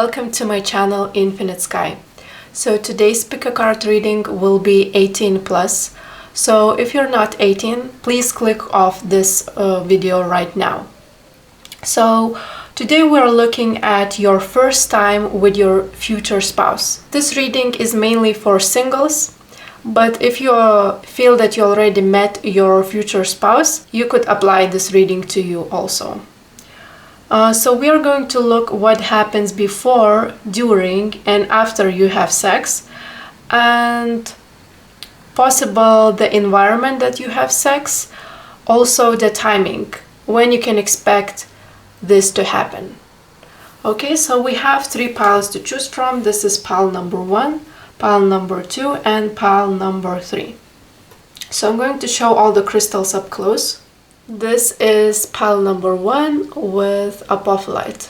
welcome to my channel Infinite Sky. So today's pick a card reading will be 18 plus. So if you're not 18, please click off this video right now. So today we're looking at your first time with your future spouse. This reading is mainly for singles, but if you feel that you already met your future spouse, you could apply this reading to you also. So we are going to look what happens before, during, and after you have sex, and possible the environment that you have sex, also the timing, when you can expect this to happen. Okay, so we have 3 piles to choose from. This is pile number 1, pile number 2, and pile number 3. So I'm going to show all the crystals up close. This is pile number 1 with apophilite.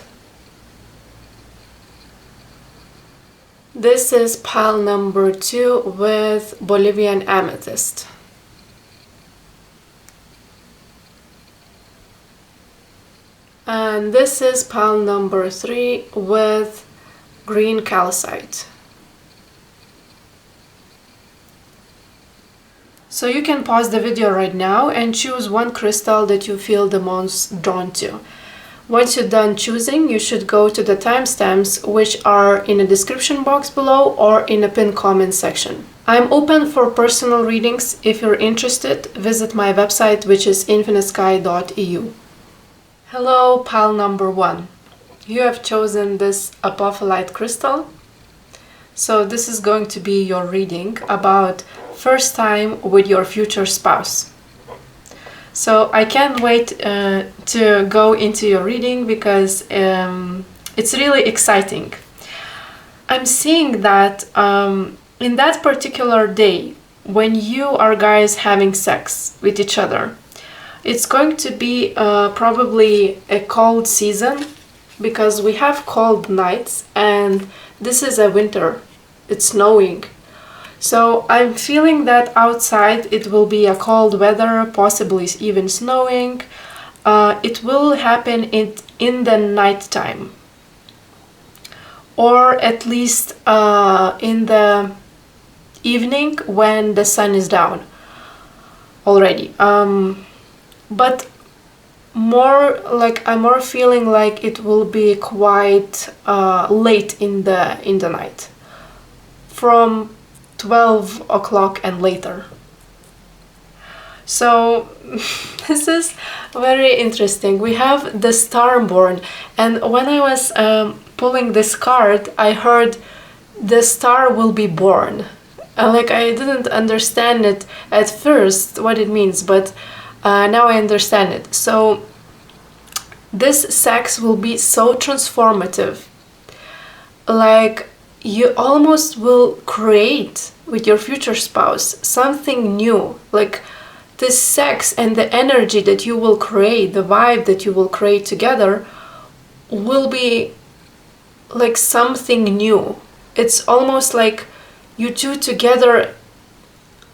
This is pile number 2 with Bolivian amethyst. And this is pile number 3 with green calcite. So you can pause the video right now and choose one crystal that you feel the most drawn to. Once you're done choosing, you should go to the timestamps, which are in the description box below or in the pinned comment section. I'm open for personal readings. If you're interested, visit my website, which is infinitesky.eu. Hello, pile number 1. You have chosen this apophilite crystal. So this is going to be your reading about first time with your future spouse. So I can't wait to go into your reading because it's really exciting. I'm seeing that in that particular day when you are guys having sex with each other, it's going to be probably a cold season because we have cold nights and this is a winter. It's snowing. So I'm feeling that outside it will be a cold weather, possibly even snowing. It will happen in the night time, or at least in the evening when the sun is down already. But more like I'm more feeling like it will be quite late in the night, from 12 o'clock and later. So this is very interesting. We have the star born, and when I was pulling this card, I heard the star will be born. Like I didn't understand it at first what it means, but now I understand it. So this sex will be so transformative. Like you almost will create with your future spouse something new. Like this sex and the energy that you will create, the vibe that you will create together will be like something new. It's almost like you two together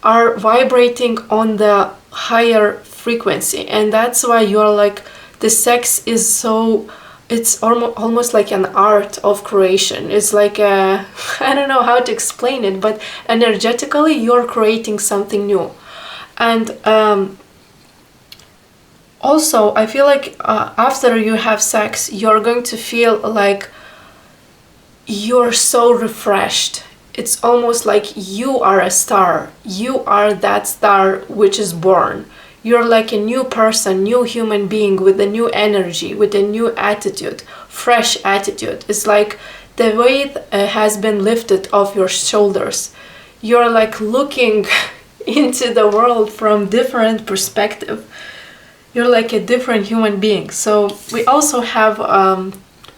are vibrating on the higher frequency, and that's why you're like, the sex is so, it's almost like an art of creation. It's like a, I don't know how to explain it, but energetically you're creating something new. And also I feel like after you have sex, you're going to feel like you're so refreshed. It's almost like you are a star. You are that star which is born. You're like a new person, new human being with a new energy, with a new attitude, fresh attitude. It's like the weight has been lifted off your shoulders. You're like looking into the world from different perspective. You're like a different human being. So we also have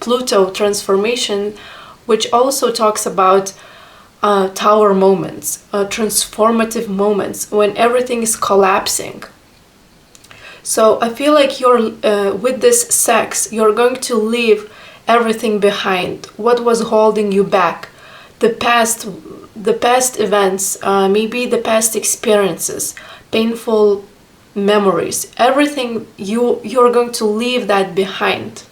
Pluto transformation, which also talks about tower moments, transformative moments when everything is collapsing. So I feel like you're with this sex, you're going to leave everything behind. What was holding you back? The past events, maybe the past experiences, painful memories, everything you're going to leave that behind.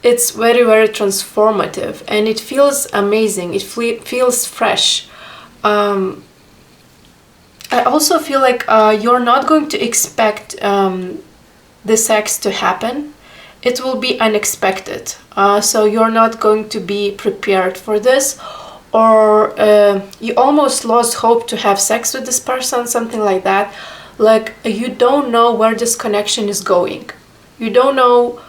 it's very, very transformative, and it feels amazing. It feels fresh. I also feel like you're not going to expect the sex to happen. It will be unexpected. So you're not going to be prepared for this, or you almost lost hope to have sex with this person, something like that. Like, you don't know where this connection is going. You don't know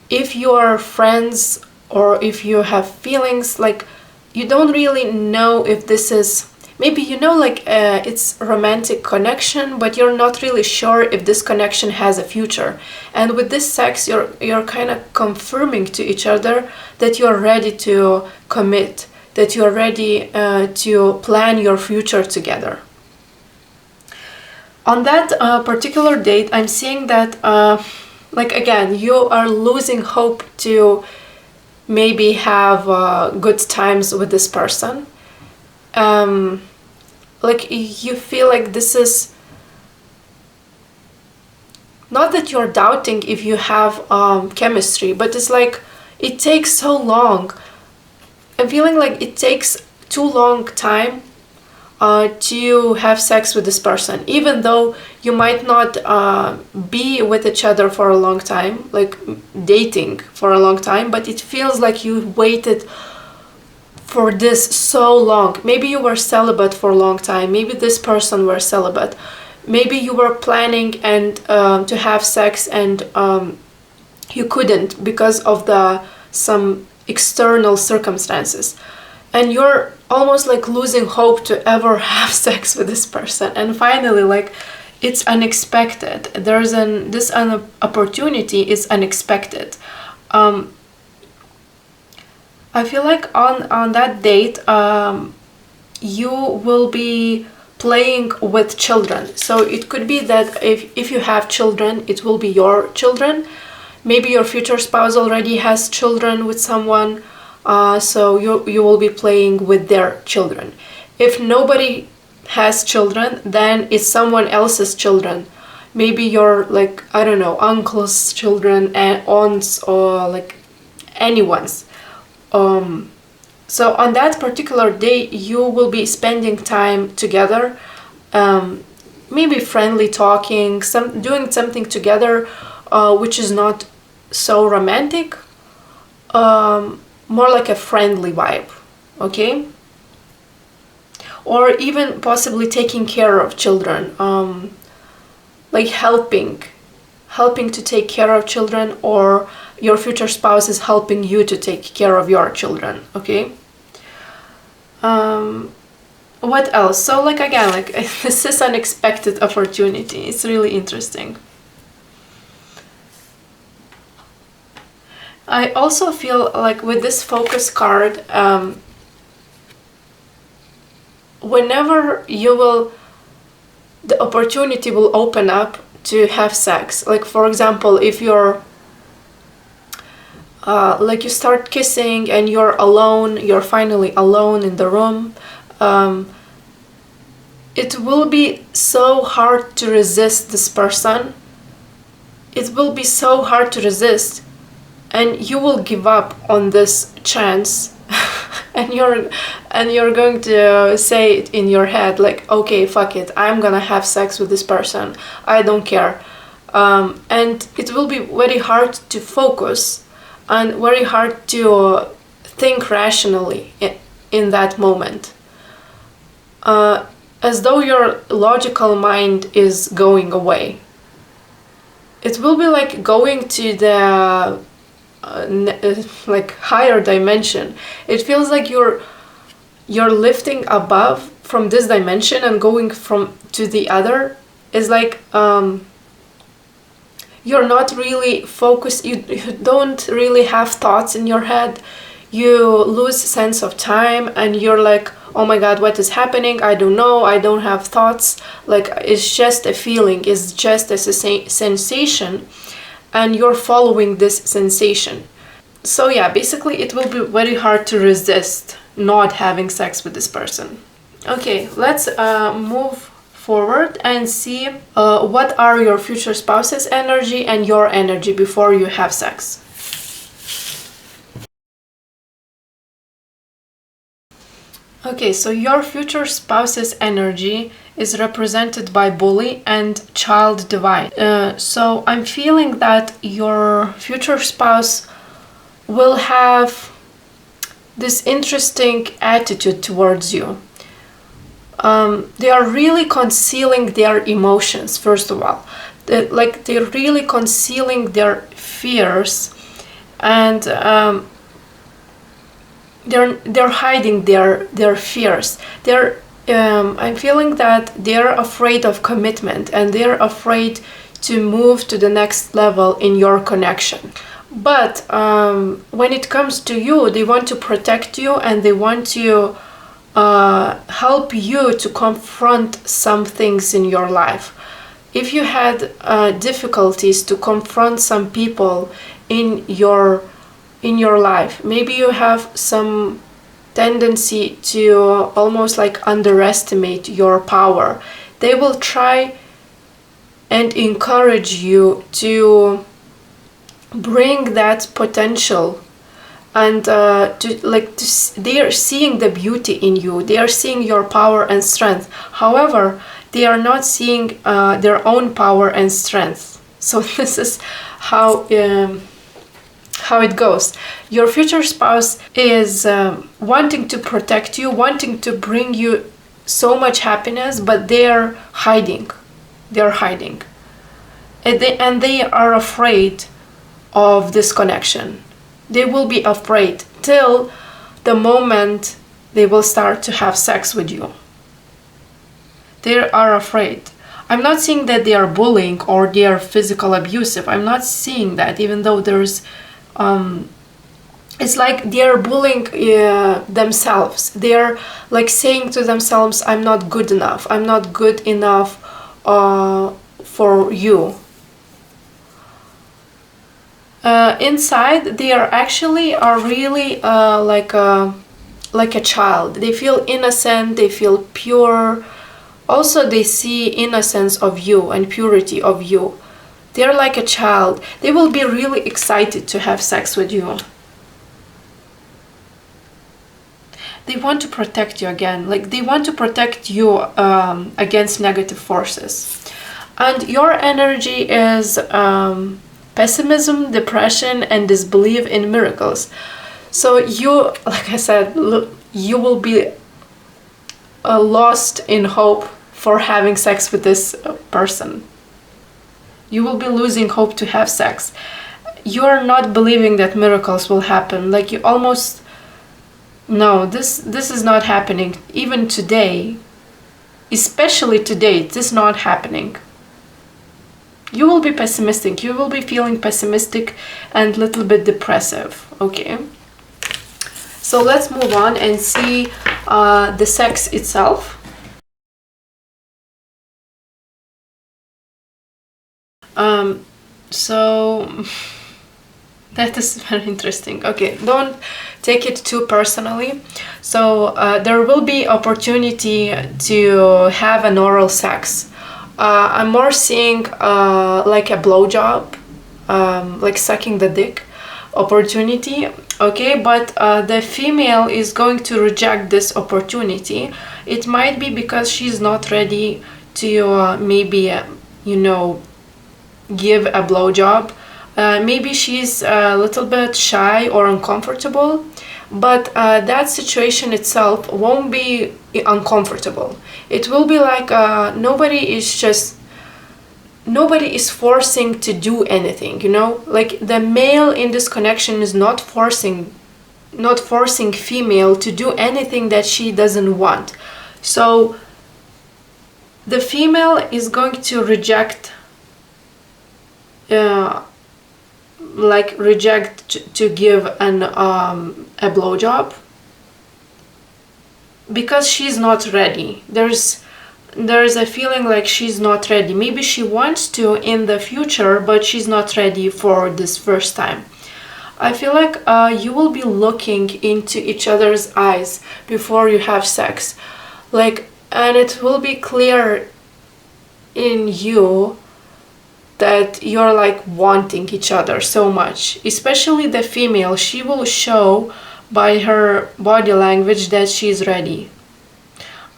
if you are friends or if you have feelings. Like, you don't really know if this is, maybe you know, like, it's romantic connection, but you're not really sure if this connection has a future. And with this sex, you're kind of confirming to each other that you're ready to commit, that you're ready to plan your future together. On that particular date, I'm seeing that, like, again, you are losing hope to maybe have good times with this person. Like, you feel like this is not that you're doubting if you have chemistry, but it's like it takes so long. I'm feeling like it takes too long time to have sex with this person, even though you might not be with each other for a long time, like dating for a long time, but it feels like you waited for this so long. Maybe you were celibate for a long time, maybe this person were celibate, maybe you were planning and to have sex and you couldn't because of some external circumstances, and you're almost like losing hope to ever have sex with this person. And finally, like, it's unexpected. This opportunity is unexpected. I feel like on that date, you will be playing with children. So it could be that if you have children, it will be your children. Maybe your future spouse already has children with someone, so you will be playing with their children. If nobody has children, then it's someone else's children. Maybe your, like, I don't know, uncle's children and aunts, or like anyone's. So on that particular day, you will be spending time together, maybe friendly talking, doing something together, which is not so romantic, more like a friendly vibe, okay? Or even possibly taking care of children, like helping to take care of children, or your future spouse is helping you to take care of your children, okay? What else? So, like, again, like, this is unexpected opportunity. It's really interesting. I also feel like with this focus card, whenever the opportunity will open up to have sex. Like, for example, if you're like, you start kissing and you're alone, you're finally alone in the room, it will be so hard to resist this person. It will be so hard to resist, and you will give up on this chance. and you're going to say it in your head, like, okay, fuck it, I'm gonna have sex with this person, I don't care. And it will be very hard to focus and very hard to think rationally in that moment, as though your logical mind is going away. It will be like going to the like higher dimension. It feels like you're lifting above from this dimension and going to the other. Is like you're not really focused, you don't really have thoughts in your head, you lose sense of time, and you're like, oh my god, what is happening? I don't know, I don't have thoughts. Like, it's just a feeling, it's just a sensation, and you're following this sensation. So yeah, basically it will be very hard to resist not having sex with this person. Okay, let's move forward and see what are your future spouse's energy and your energy before you have sex. Okay, so your future spouse's energy is represented by bully and child divine. So I'm feeling that your future spouse will have this interesting attitude towards you. They are really concealing their emotions, first of all. They're really concealing their fears, and they're hiding their fears. I'm feeling that they're afraid of commitment, and they're afraid to move to the next level in your connection. But when it comes to you, they want to protect you, and they want to help you to confront some things in your life. If you had difficulties to confront some people in your life, maybe you have some tendency to almost like underestimate your power, they will try and encourage you to bring that potential, and they are seeing the beauty in you, they are seeing your power and strength. However, they are not seeing their own power and strength. So this is how it goes. Your future spouse is wanting to protect you, wanting to bring you so much happiness, but they're hiding. And they are afraid of this connection. They will be afraid till the moment they will start to have sex with you. They are afraid. I'm not saying that they are bullying or they are physical abusive. I'm not seeing that, even though there's it's like they are bullying themselves. They are like saying to themselves, I'm not good enough. I'm not good enough for you. Inside, they are really like a child. They feel innocent, they feel pure. Also, they see innocence of you and purity of you. They're like a child. They will be really excited to have sex with you. They want to protect you again. Like, they want to protect you against negative forces. And your energy is pessimism, depression, and disbelief in miracles. So you, like I said, you will be lost in hope for having sex with this person. You will be losing hope to have sex. You are not believing that miracles will happen. Like, you almost, no, this is not happening. Even today, especially today, this is not happening. You will be pessimistic. You will be feeling pessimistic and a little bit depressive. Okay. So let's move on and see the sex itself. So that is very interesting. Okay, don't take it too personally. So there will be opportunity to have an oral sex. I'm more seeing like a blowjob, like sucking the dick opportunity. Okay, but the female is going to reject this opportunity. It might be because she's not ready to maybe give a blowjob. Maybe she's a little bit shy or uncomfortable, but that situation itself won't be uncomfortable. It will be like nobody is forcing to do anything, like the male in this connection is not forcing female to do anything that she doesn't want. So the female is going to reject to give a blowjob because she's not ready. There's a feeling like she's not ready. Maybe she wants to in the future, but she's not ready for this first time. I feel like you will be looking into each other's eyes before you have sex, and it will be clear in you that you're wanting each other so much. Especially the female, she will show by her body language that she's ready.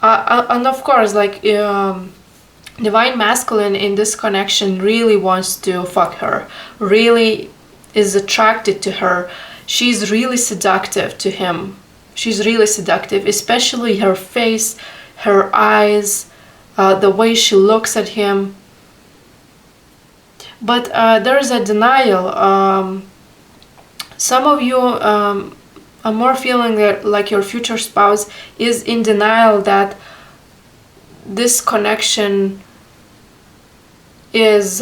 And of course, like divine masculine in this connection really wants to fuck her, really is attracted to her. She's really seductive to him. She's really seductive, especially her face, her eyes, the way she looks at him. But there is a denial. Some of you are more feeling that like your future spouse is in denial that this connection is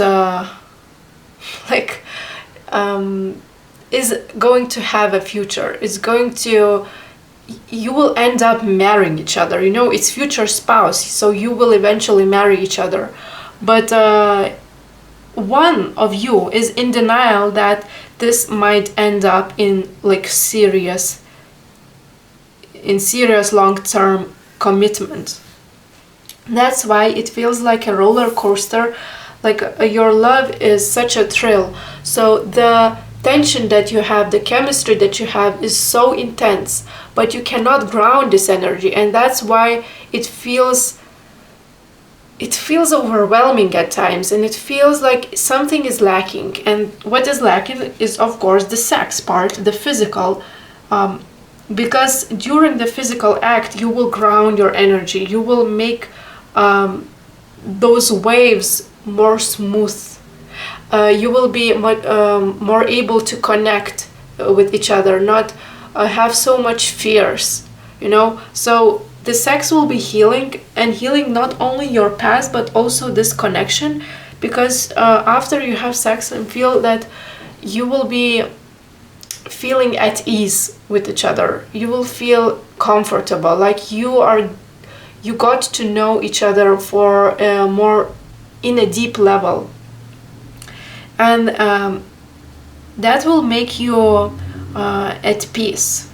is going to have a future. It's going to, you will end up marrying each other. You know, it's future spouse, so you will eventually marry each other. But one of you is in denial that this might end up in like serious long-term commitment. That's why it feels like a roller coaster, like your love is such a thrill. So the tension that you have, the chemistry that you have is so intense, but you cannot ground this energy, and that's why it feels overwhelming at times, and it feels like something is lacking. And what is lacking is, of course, the sex part, the physical, because during the physical act you will ground your energy, you will make those waves more smooth, you will be more able to connect with each other, not have so much fears, you know. So the sex will be healing, and healing not only your past but also this connection, because after you have sex and feel that you will be feeling at ease with each other, you will feel comfortable, like you got to know each other for more in a deep level, and that will make you at peace.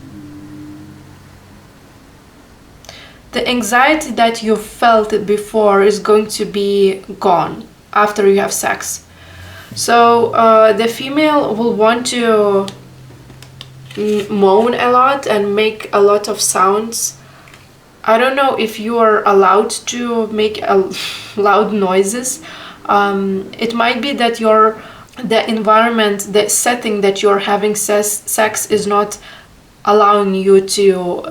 The anxiety that you felt before is going to be gone after you have sex. So the female will want to moan a lot and make a lot of sounds. I don't know if you are allowed to make loud noises. It might be that the environment, the setting that you're having sex is not allowing you to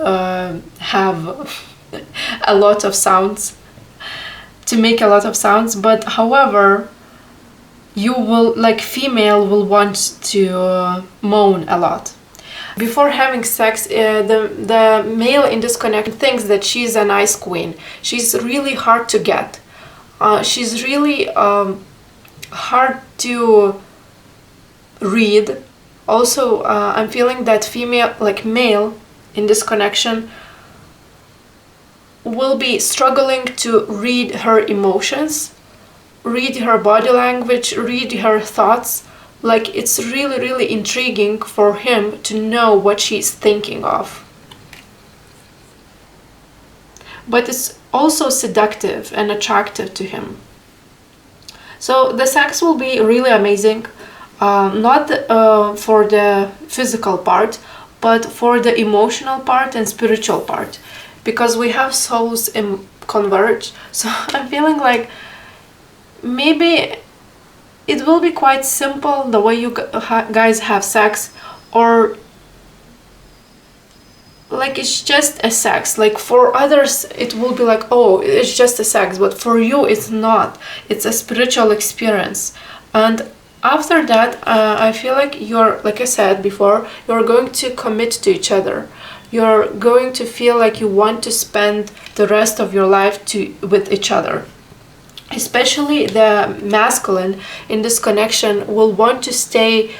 have a lot of sounds, to make a lot of sounds. But however, you will, like female, will want to moan a lot. Before having sex, the male in this connection thinks that she's a nice queen. She's really hard to get. She's really hard to read. Also, I'm feeling that female, like male in this connection, will be struggling to read her emotions, read her body language, read her thoughts. Like, it's really, really intriguing for him to know what she's thinking of. But it's also seductive and attractive to him. So the sex will be really amazing, not for the physical part, but for the emotional part and spiritual part, because we have souls converge. So I'm feeling like maybe it will be quite simple the way you guys have sex, or like it's just a sex. Like for others it will be like, oh, it's just a sex, but for you it's not. It's a spiritual experience. And after that, I feel like you're, like I said before, you're going to commit to each other. You're going to feel like you want to spend the rest of your life with each other. Especially the masculine in this connection will want to stay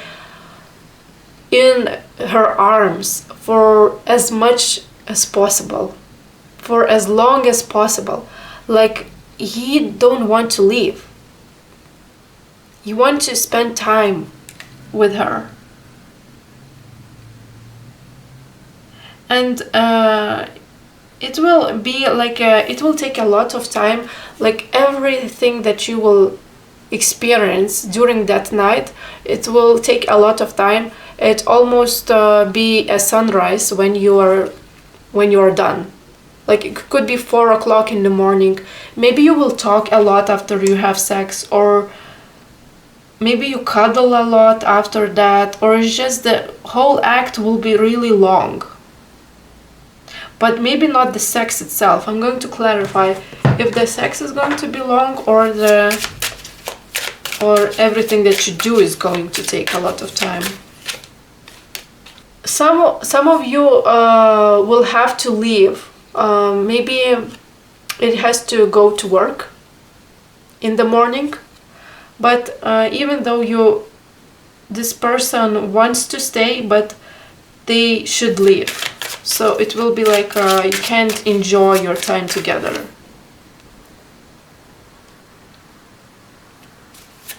in her arms for as much as possible, for as long as possible. Like, he don't want to leave. You want to spend time with her. And it will be like it will take a lot of time. Like everything that you will experience during that night, it will take a lot of time. It almost be a sunrise when you are done. Like it could be 4 o'clock in the morning. Maybe you will talk a lot after you have sex, or maybe you cuddle a lot after that, or it's just the whole act will be really long. But maybe not the sex itself. I'm going to clarify if the sex is going to be long, or everything that you do is going to take a lot of time. Some of you will have to leave. Maybe it has to go to work in the morning, but even though this person wants to stay, but they should leave. So it will be like you can't enjoy your time together.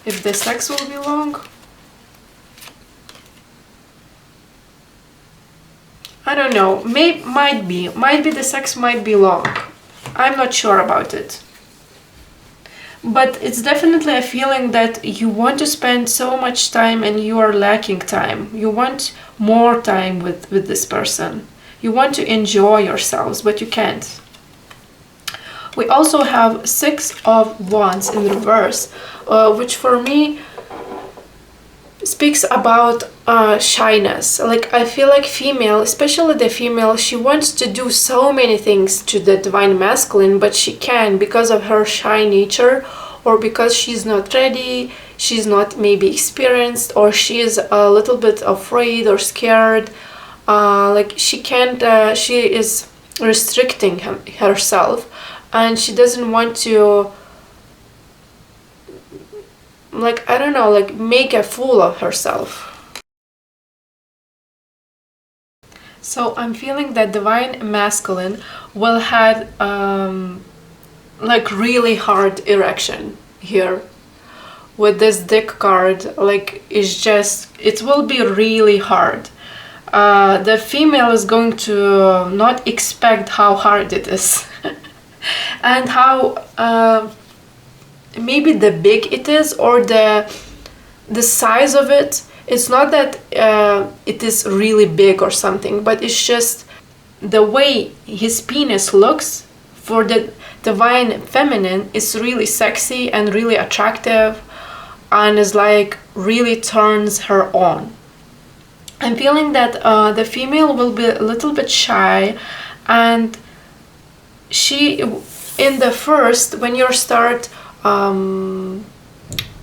If the sex will be long, I don't know. Might be the sex might be long. I'm not sure about it. But it's definitely a feeling that you want to spend so much time and you are lacking time. You want more time with this person. You want to enjoy yourselves, but you can't. We also have 6 of Wands in reverse, which for me speaks about shyness. Like I feel like female, especially the female, she wants to do so many things to the divine masculine, but she can't because of her shy nature, or because she's not ready, she's not maybe experienced, or she is a little bit afraid or scared. Like she can't, she is restricting herself, and she doesn't want to, like, I don't know, like make a fool of herself. So I'm feeling that divine masculine will have like really hard erection here with this dick card. Like it's just, it will be really hard. The female is going to not expect how hard it is and how maybe the big it is, or the size of it. It's not that it is really big or something, but it's just the way his penis looks for the divine feminine is really sexy and really attractive, and is like really turns her on. I'm feeling that the female will be a little bit shy, and she, in the first, when you start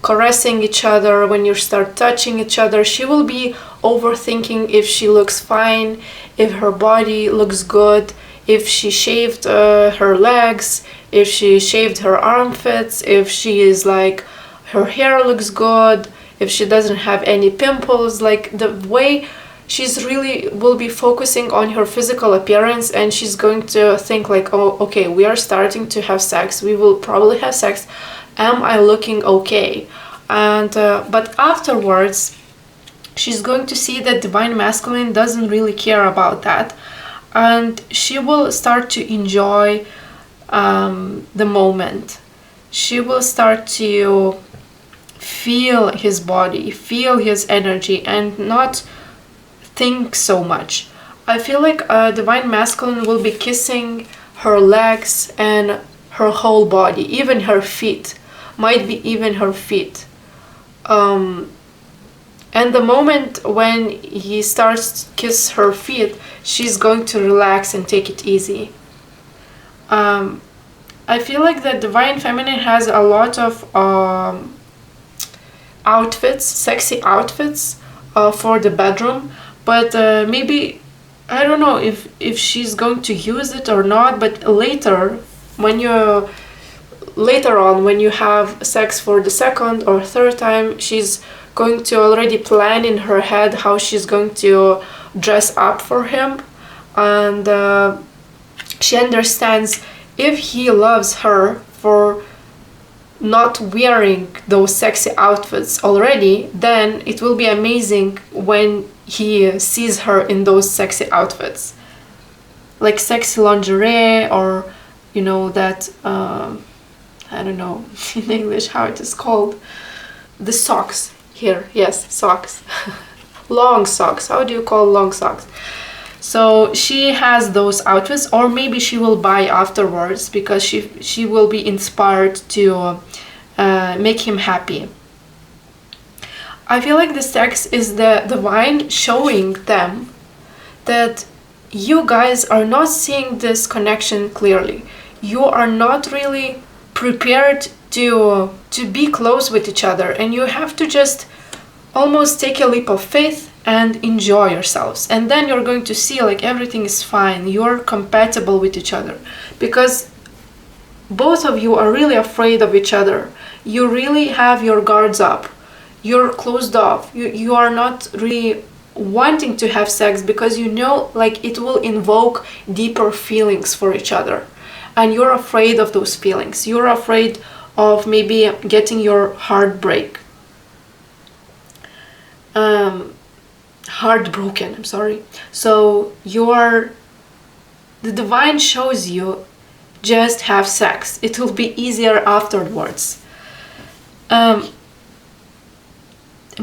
caressing each other, when you start touching each other, she will be overthinking if she looks fine, if her body looks good, if she shaved her legs, if she shaved her armpits, if she is like, her hair looks good, if she doesn't have any pimples. Like the way she's really will be focusing on her physical appearance, and she's going to think like, oh, okay, we are starting to have sex, we will probably have sex, am I looking okay? And but afterwards she's going to see that divine masculine doesn't really care about that, and she will start to enjoy the moment. She will start to feel his body, feel his energy, and not think so much. I feel like divine masculine will be kissing her legs and her whole body, even her feet, might be even her feet. And the moment when he starts to kiss her feet, she's going to relax and take it easy. I feel like the divine feminine has a lot of outfits, sexy outfits for the bedroom, but maybe, I don't know if she's going to use it or not, but later on when you have sex for the second or third time, she's going to already plan in her head how she's going to dress up for him, and she understands if he loves her for not wearing those sexy outfits already, then it will be amazing when he sees her in those sexy outfits, like sexy lingerie, or you know, that I don't know in English how it is called. The socks here, yes, socks. Long socks. How do you call long socks? So she has those outfits, or maybe she will buy afterwards because she will be inspired to make him happy. I feel like the sex is the divine showing them that you guys are not seeing this connection clearly. You are not really prepared to be close with each other, and you have to just almost take a leap of faith and enjoy yourselves, and then you're going to see like everything is fine. You're compatible with each other because both of you are really afraid of each other. You really have your guards up. You're closed off. You are not really wanting to have sex because you know like it will invoke deeper feelings for each other, and you're afraid of those feelings. You're afraid of maybe getting your heart heartbroken, I'm sorry. So the divine shows you just have sex. It will be easier afterwards.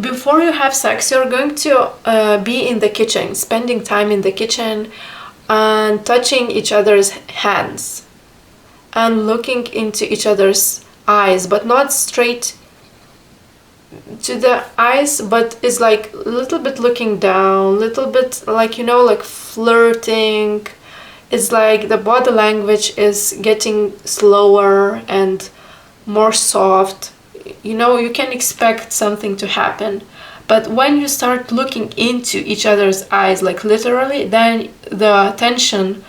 Before you have sex, you're going to be in the kitchen, spending time in the kitchen and touching each other's hands and looking into each other's eyes, but not straight to the eyes, but it's like a little bit looking down, little bit like, you know, like flirting. It's like the body language is getting slower and more soft. You know, you can expect something to happen, but when you start looking into each other's eyes, like literally, then the tension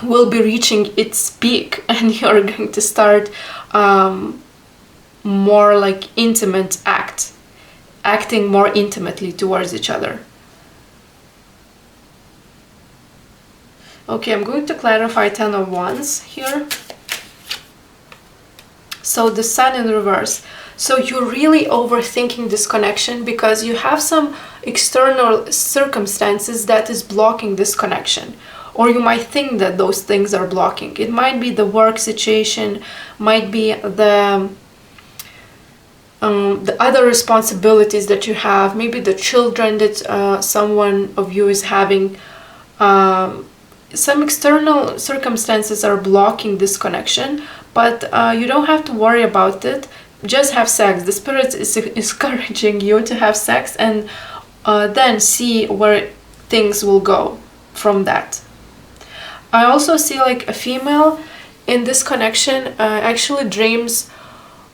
will be reaching its peak and you're going to start more like intimate acting more intimately towards each other. Okay, I'm going to clarify 10 of Wands here. So the Sun in reverse. So you're really overthinking this connection because you have some external circumstances that is blocking this connection. Or you might think that those things are blocking. It might be the work situation, might be the other responsibilities that you have, maybe the children that someone of you is having. Some external circumstances are blocking this connection, but you don't have to worry about it. Just have sex. The spirit is encouraging you to have sex, and then see where things will go from that. I also see like a female in this connection actually dreams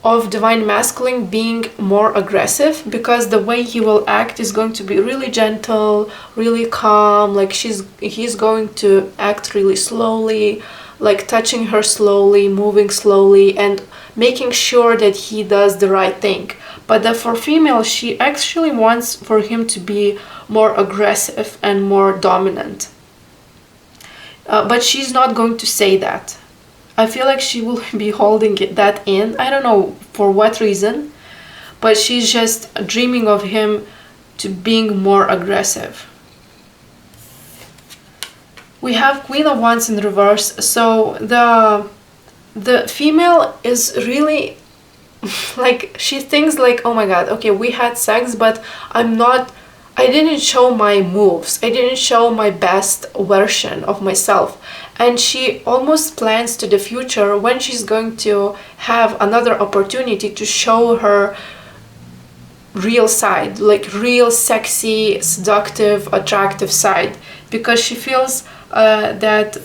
of divine masculine being more aggressive, because the way he will act is going to be really gentle, really calm. Like he's going to act really slowly, like touching her slowly, moving slowly, and making sure that he does the right thing. But for female, she actually wants for him to be more aggressive and more dominant. But she's not going to say that. I feel like she will be holding that in. I don't know for what reason, but she's just dreaming of him to being more aggressive. We have Queen of Wands in reverse. So the female is really like, she thinks like, oh my god, okay, we had sex, but I didn't show my moves. I didn't show my best version of myself. And she almost plans to the future when she's going to have another opportunity to show her real side, like real sexy, seductive, attractive side, because she feels that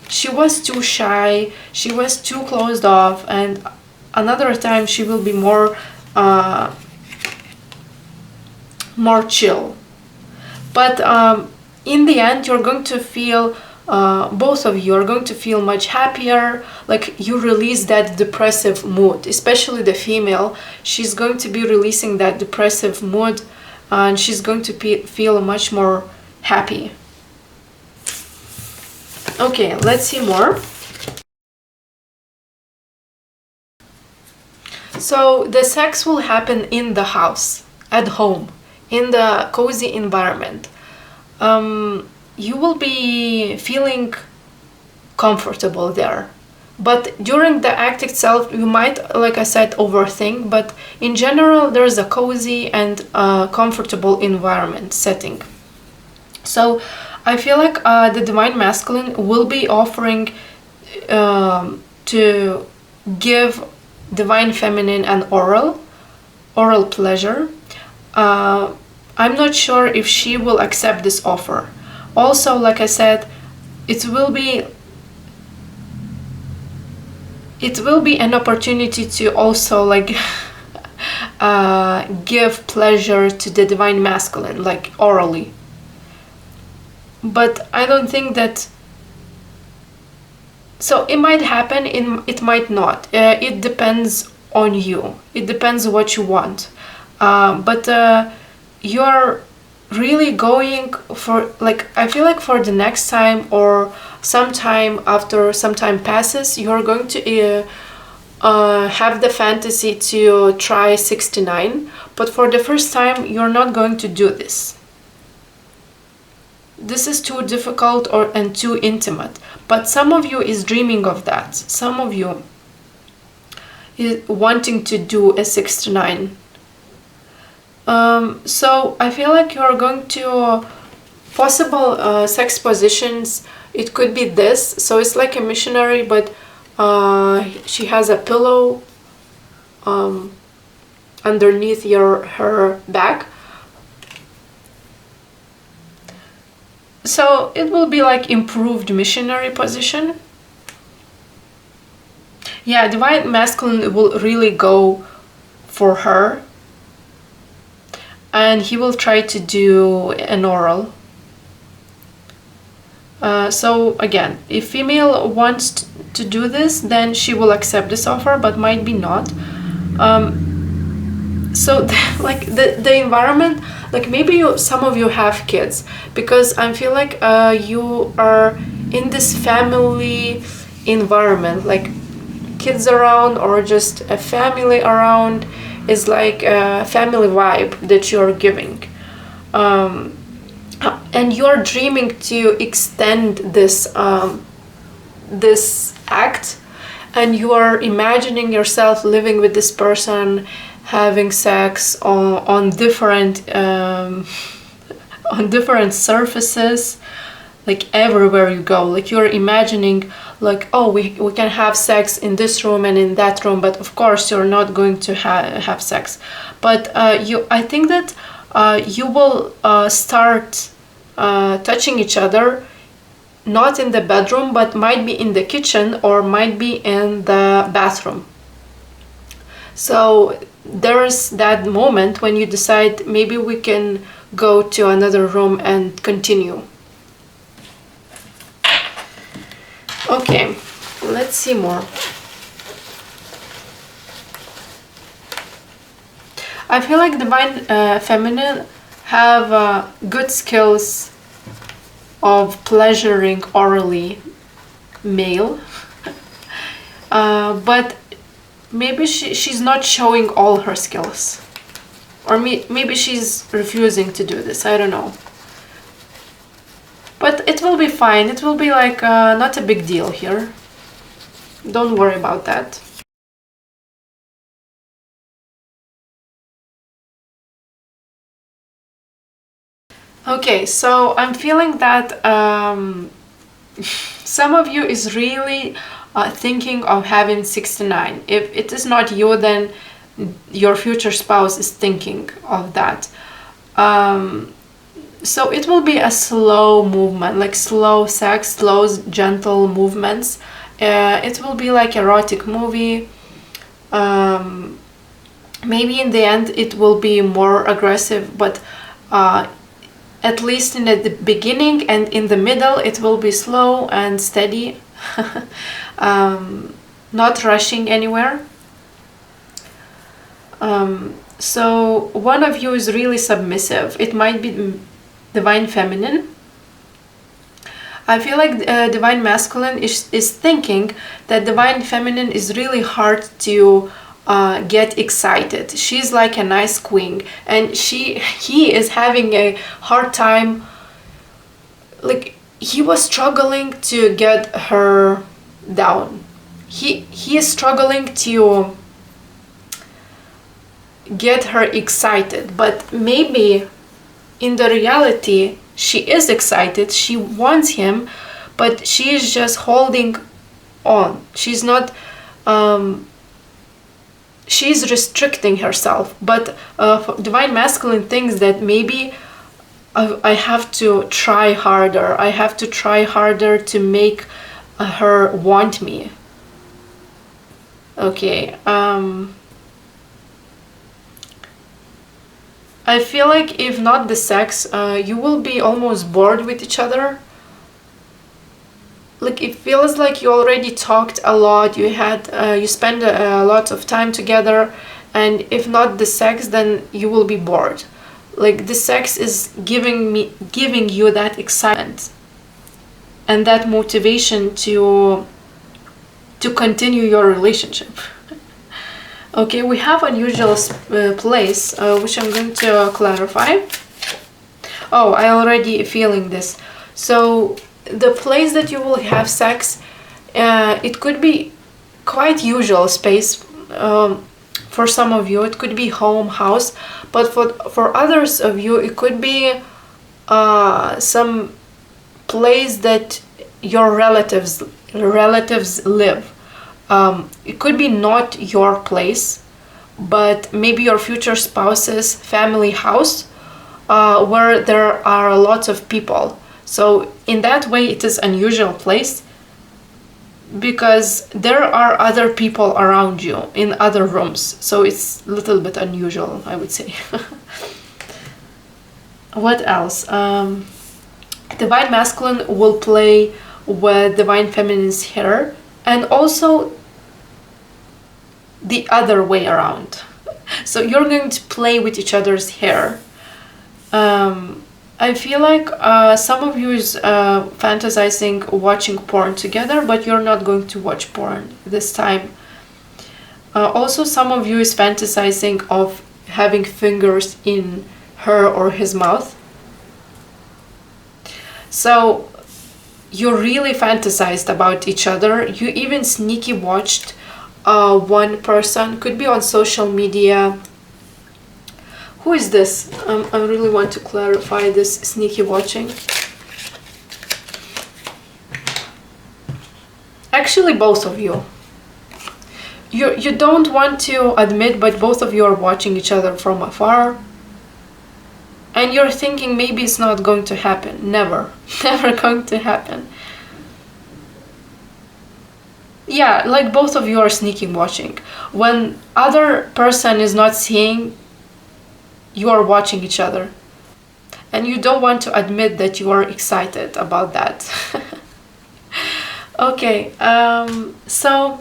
she was too shy, she was too closed off, and another time she will be more chill. But in the end, you're going to feel, both of you are going to feel much happier, like you release that depressive mood, especially the female. She's going to be releasing that depressive mood, and she's going to feel much more happy. Okay, let's see more. So the sex will happen in the house, at home, in the cozy environment. You will be feeling comfortable there. But during the act itself, you might, like I said, overthink, but in general, there's a cozy and comfortable environment setting. So I feel like the Divine Masculine will be offering to give Divine Feminine an oral pleasure. I'm not sure if she will accept this offer. Also, like I said, it will be an opportunity to also like give pleasure to the Divine Masculine, like orally. But I don't think that, so it might happen, it might not. It depends on you. It depends what you want. But you're really going for, like, I feel like for the next time or sometime after some time passes, you're going to have the fantasy to try 69, but for the first time you're not going to do this. This is too difficult and too intimate. But some of you is dreaming of that. Some of you is wanting to do a 69. So I feel like you're going to possible sex positions. It could be this. So it's like a missionary, but she has a pillow underneath her back. So it will be like improved missionary position. Yeah, Divine Masculine will really go for her. And he will try to do an oral. So again, if female wants to do this, then she will accept this offer, but might be not. So like the environment, like maybe some of you have kids, because I feel like you are in this family environment, like kids around or just a family around is like a family vibe that you're giving. And you're dreaming to extend this this act, and you are imagining yourself living with this person, having sex on different on different surfaces, like everywhere you go. Like you're imagining, like, oh, we can have sex in this room and in that room, but of course you're not going to have sex. But I think that you will start touching each other, not in the bedroom, but might be in the kitchen or might be in the bathroom. So there's that moment when you decide maybe we can go to another room and continue. Okay, let's see more. I feel like Divine Feminine have good skills of pleasuring orally male, but maybe she's not showing all her skills, or maybe she's refusing to do this. I don't know. But it will be fine. It will be like not a big deal here. Don't worry about that. Okay, so I'm feeling that some of you is really thinking of having 69. If it is not you, then your future spouse is thinking of that. So it will be a slow movement, like slow sex, slow, gentle movements. It will be like erotic movie. Maybe in the end it will be more aggressive, but at least in the beginning and in the middle it will be slow and steady. Not rushing anywhere. So one of you is really submissive. It might be Divine Feminine. I feel like Divine Masculine is thinking that Divine Feminine is really hard to get excited. She's like a nice queen, and he is having a hard time. Like he was struggling to get her down. he is struggling to get her excited, but maybe in the reality she is excited, she wants him, but she is just holding on. She's not she's restricting herself. But divine masculine thinks that maybe I have to try harder. I have to try harder to make her want me. Okay. I feel like if not the sex, you will be almost bored with each other. Like, it feels like you already talked a lot, you spend a lot of time together, and if not the sex, then you will be bored. Like, the sex is giving you that excitement and that motivation to continue your relationship. Okay, we have unusual place, which I'm going to clarify. Oh, I already feeling this. So the place that you will have sex, it could be quite usual space. For some of you, it could be home, house, but for others of you, it could be some place that your relatives live. It could be not your place, but maybe your future spouse's family house, where there are lots of people. So in that way, it is unusual place because there are other people around you in other rooms. So it's a little bit unusual, I would say. What else? Divine masculine will play with divine feminine's hair, and also the other way around. So you're going to play with each other's hair. I feel like some of you is fantasizing watching porn together, but you're not going to watch porn this time. Also, some of you is fantasizing of having fingers in her or his mouth. So you really fantasized about each other. You even sneaky watched one person, could be on social media. Who is this? I really want to clarify this sneaky watching. Actually, both of you. You don't want to admit, but both of you are watching each other from afar. And you're thinking maybe it's not going to happen. Never. Never going to happen. Yeah, like both of you are sneaking watching. When other person is not seeing, you are watching each other. And you don't want to admit that you are excited about that. Okay, so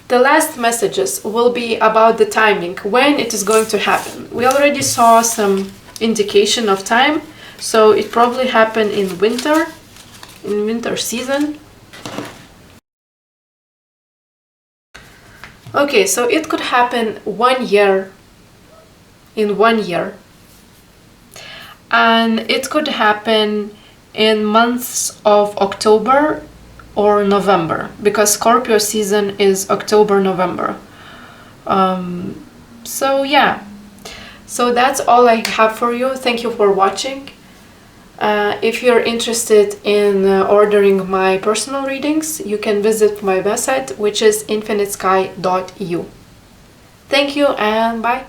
the last messages will be about the timing, when it is going to happen. We already saw some indication of time, so it probably happened in winter season. Okay, so it could happen in 1 year. And it could happen in months of October or November, because Scorpio season is October-November. So yeah, so that's all I have for you. Thank you for watching. If you're interested in ordering my personal readings, you can visit my website, which is infinitesky.eu. Thank you and bye.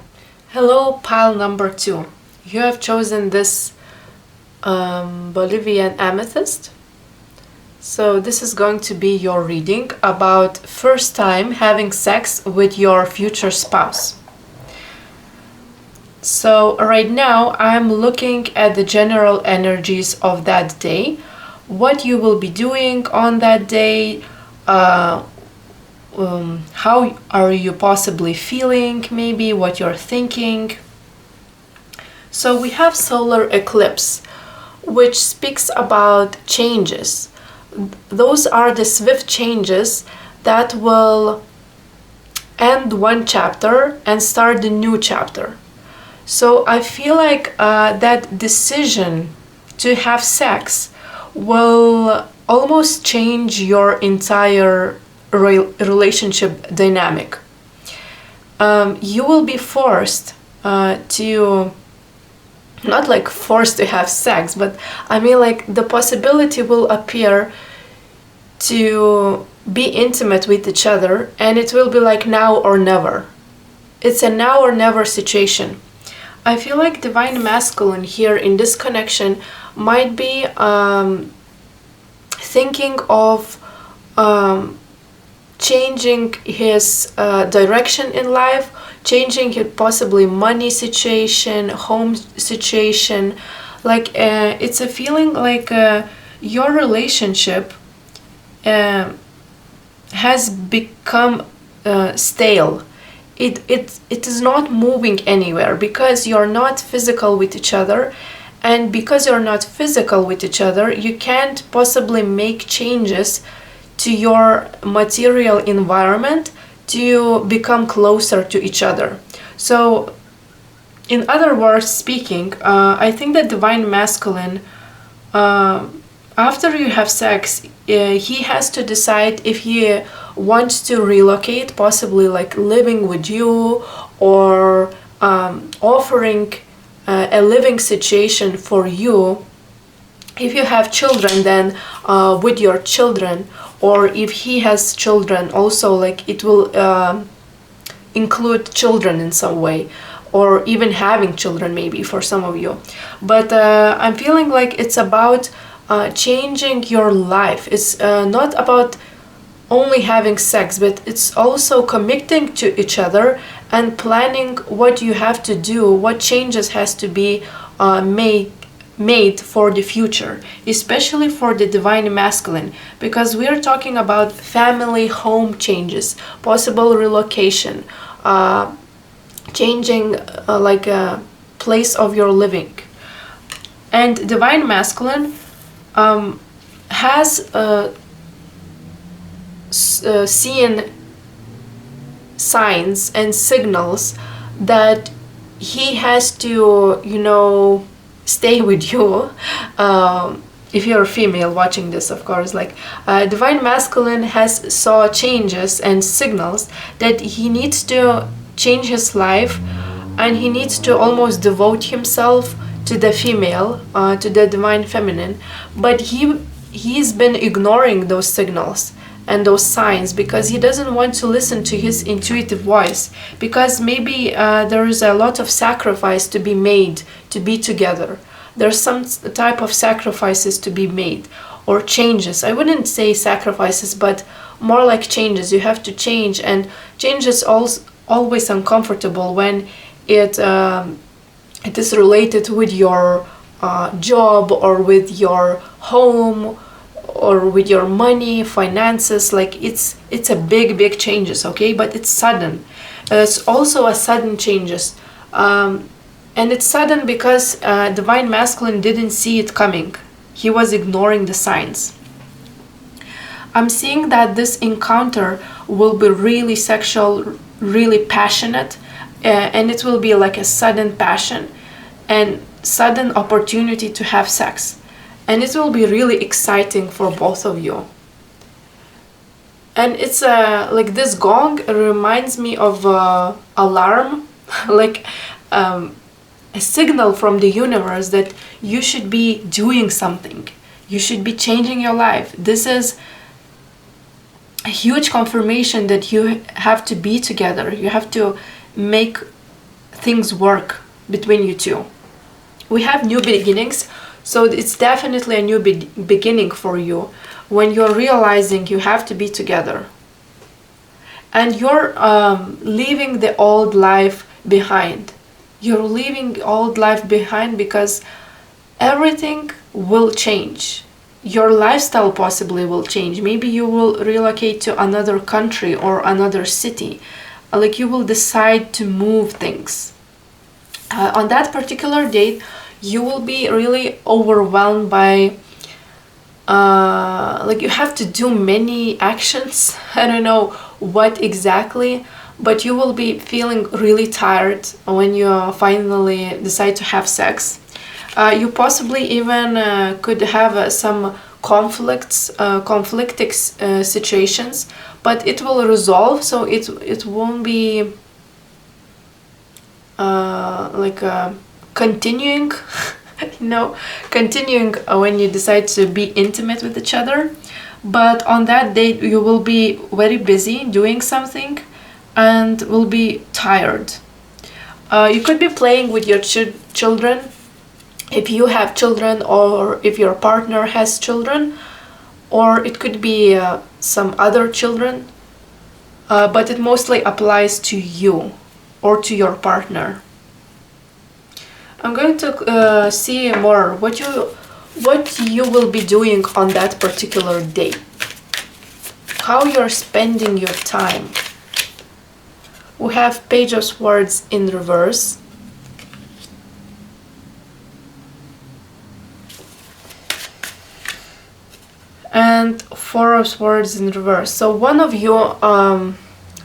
Hello, pile number 2. You have chosen this Bolivian amethyst. So this is going to be your reading about first time having sex with your future spouse. So right now I'm looking at the general energies of that day, what you will be doing on that day, how are you possibly feeling, maybe what you're thinking. So we have solar eclipse, which speaks about changes. Those are the swift changes that will end one chapter and start the new chapter. So I feel like that decision to have sex will almost change your entire relationship dynamic. You will be forced to, not like forced to have sex, but I mean like the possibility will appear to be intimate with each other, and it will be like now or never. It's a now or never situation. I feel like divine masculine here in this connection might be thinking of changing his direction in life, changing his possibly money situation, home situation. Like it's a feeling like your relationship has become stale. It is not moving anywhere because you're not physical with each other, and because you're not physical with each other, you can't possibly make changes to your material environment to become closer to each other. So in other words speaking, I think that divine masculine, after you have sex, he has to decide if he wants to relocate, possibly like living with you, or offering a living situation for you. If you have children, then with your children, or if he has children also, like it will include children in some way, or even having children maybe for some of you. But I'm feeling like it's about changing your life. It's not about only having sex, but it's also committing to each other and planning what you have to do, what changes has to be made for the future, especially for the divine masculine, because we are talking about family home changes, possible relocation, changing like a place of your living. And divine masculine has seen signs and signals that he has to, you know, stay with you. If you're a female watching this, of course, like divine masculine has saw changes and signals that he needs to change his life, and he needs to almost devote himself to the female, to the divine feminine. But he's been ignoring those signals and those signs because he doesn't want to listen to his intuitive voice, because maybe there is a lot of sacrifice to be made to be together. There's some type of sacrifices to be made, or changes. I wouldn't say sacrifices, but more like changes. You have to change, and change is always uncomfortable when it is related with your job, or with your home, or with your money, finances. Like it's a big changes, okay? But it's sudden. It's also a sudden changes, and it's sudden because divine masculine didn't see it coming. He was ignoring the signs. I'm seeing that this encounter will be really sexual, really passionate, and it will be like a sudden passion and sudden opportunity to have sex. And it will be really exciting for both of you. And it's like this gong reminds me of alarm, like a signal from the universe that you should be doing something. You should be changing your life. This is a huge confirmation that you have to be together. You have to make things work between you two. We have new beginnings. So it's definitely a new beginning for you when you're realizing you have to be together. And you're leaving the old life behind. You're leaving old life behind because everything will change. Your lifestyle possibly will change. Maybe you will relocate to another country or another city. Like you will decide to move things. On that particular date, you will be really overwhelmed by like you have to do many actions. I don't know what exactly, but you will be feeling really tired when you finally decide to have sex. You possibly even could have some conflicts, conflicting situations, but it will resolve, so it won't be continuing continuing when you decide to be intimate with each other. But on that date you will be very busy doing something and will be tired. You could be playing with your children if you have children, or if your partner has children, or it could be some other children, but it mostly applies to you or to your partner. I'm going to see more what you will be doing on that particular day, how you're spending your time. We have Page of Swords in reverse, and Four of Swords in reverse. So one of you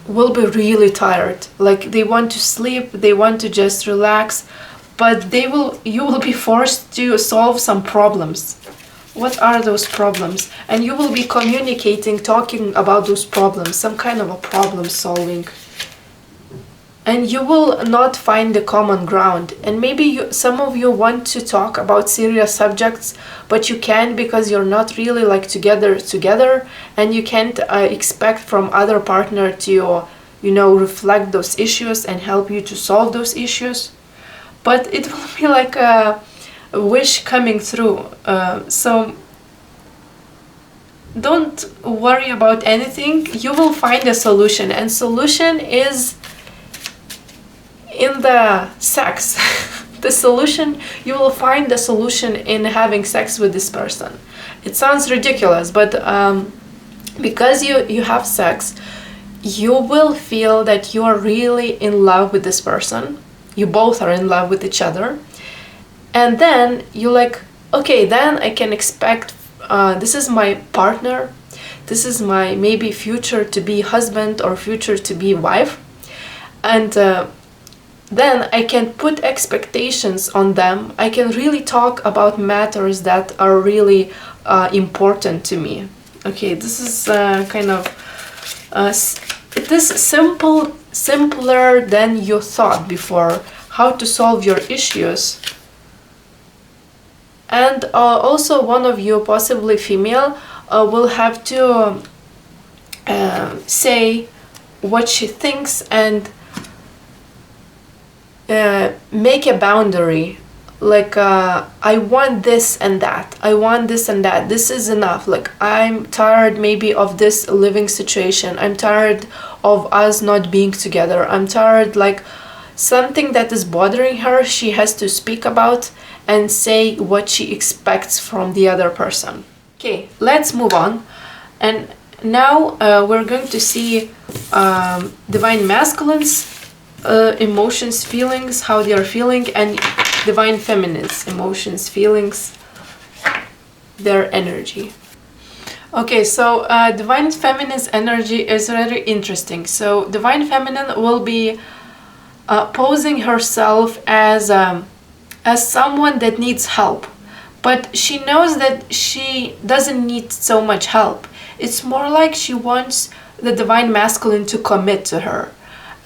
will be really tired, like they want to sleep, they want to just relax, but you will be forced to solve some problems. What are those problems? And you will be communicating, talking about those problems, some kind of a problem solving. And you will not find the common ground. And maybe some of you want to talk about serious subjects, but you can't because you're not really like together, and you can't expect from other partner to, reflect those issues and help you to solve those issues. But it will be like a wish coming through. So don't worry about anything. You will find a solution, and solution is in the sex. The solution, you will find the solution in having sex with this person. It sounds ridiculous, but because you have sex, you will feel that you are really in love with this person. You both are in love with each other, and then you're like, okay, then I can expect this is my partner, this is my maybe future to be husband or future to be wife, and then I can put expectations on them. I can really talk about matters that are really important to me. Okay, this is kind of it is simpler than you thought before, how to solve your issues. And also one of you, possibly female, will have to say what she thinks and make a boundary, like I want this and that, I want this and that, this is enough, like I'm tired maybe of this living situation, I'm tired of us not being together, I'm tired, like something that is bothering her, she has to speak about and say what she expects from the other person. Okay, let's move on. And now we're going to see divine masculines, emotions, feelings, how they are feeling, and divine feminines, emotions, feelings, their energy. Okay, so divine feminine's energy is very interesting. So divine feminine will be posing herself as someone that needs help, but she knows that she doesn't need so much help. It's more like she wants the divine masculine to commit to her,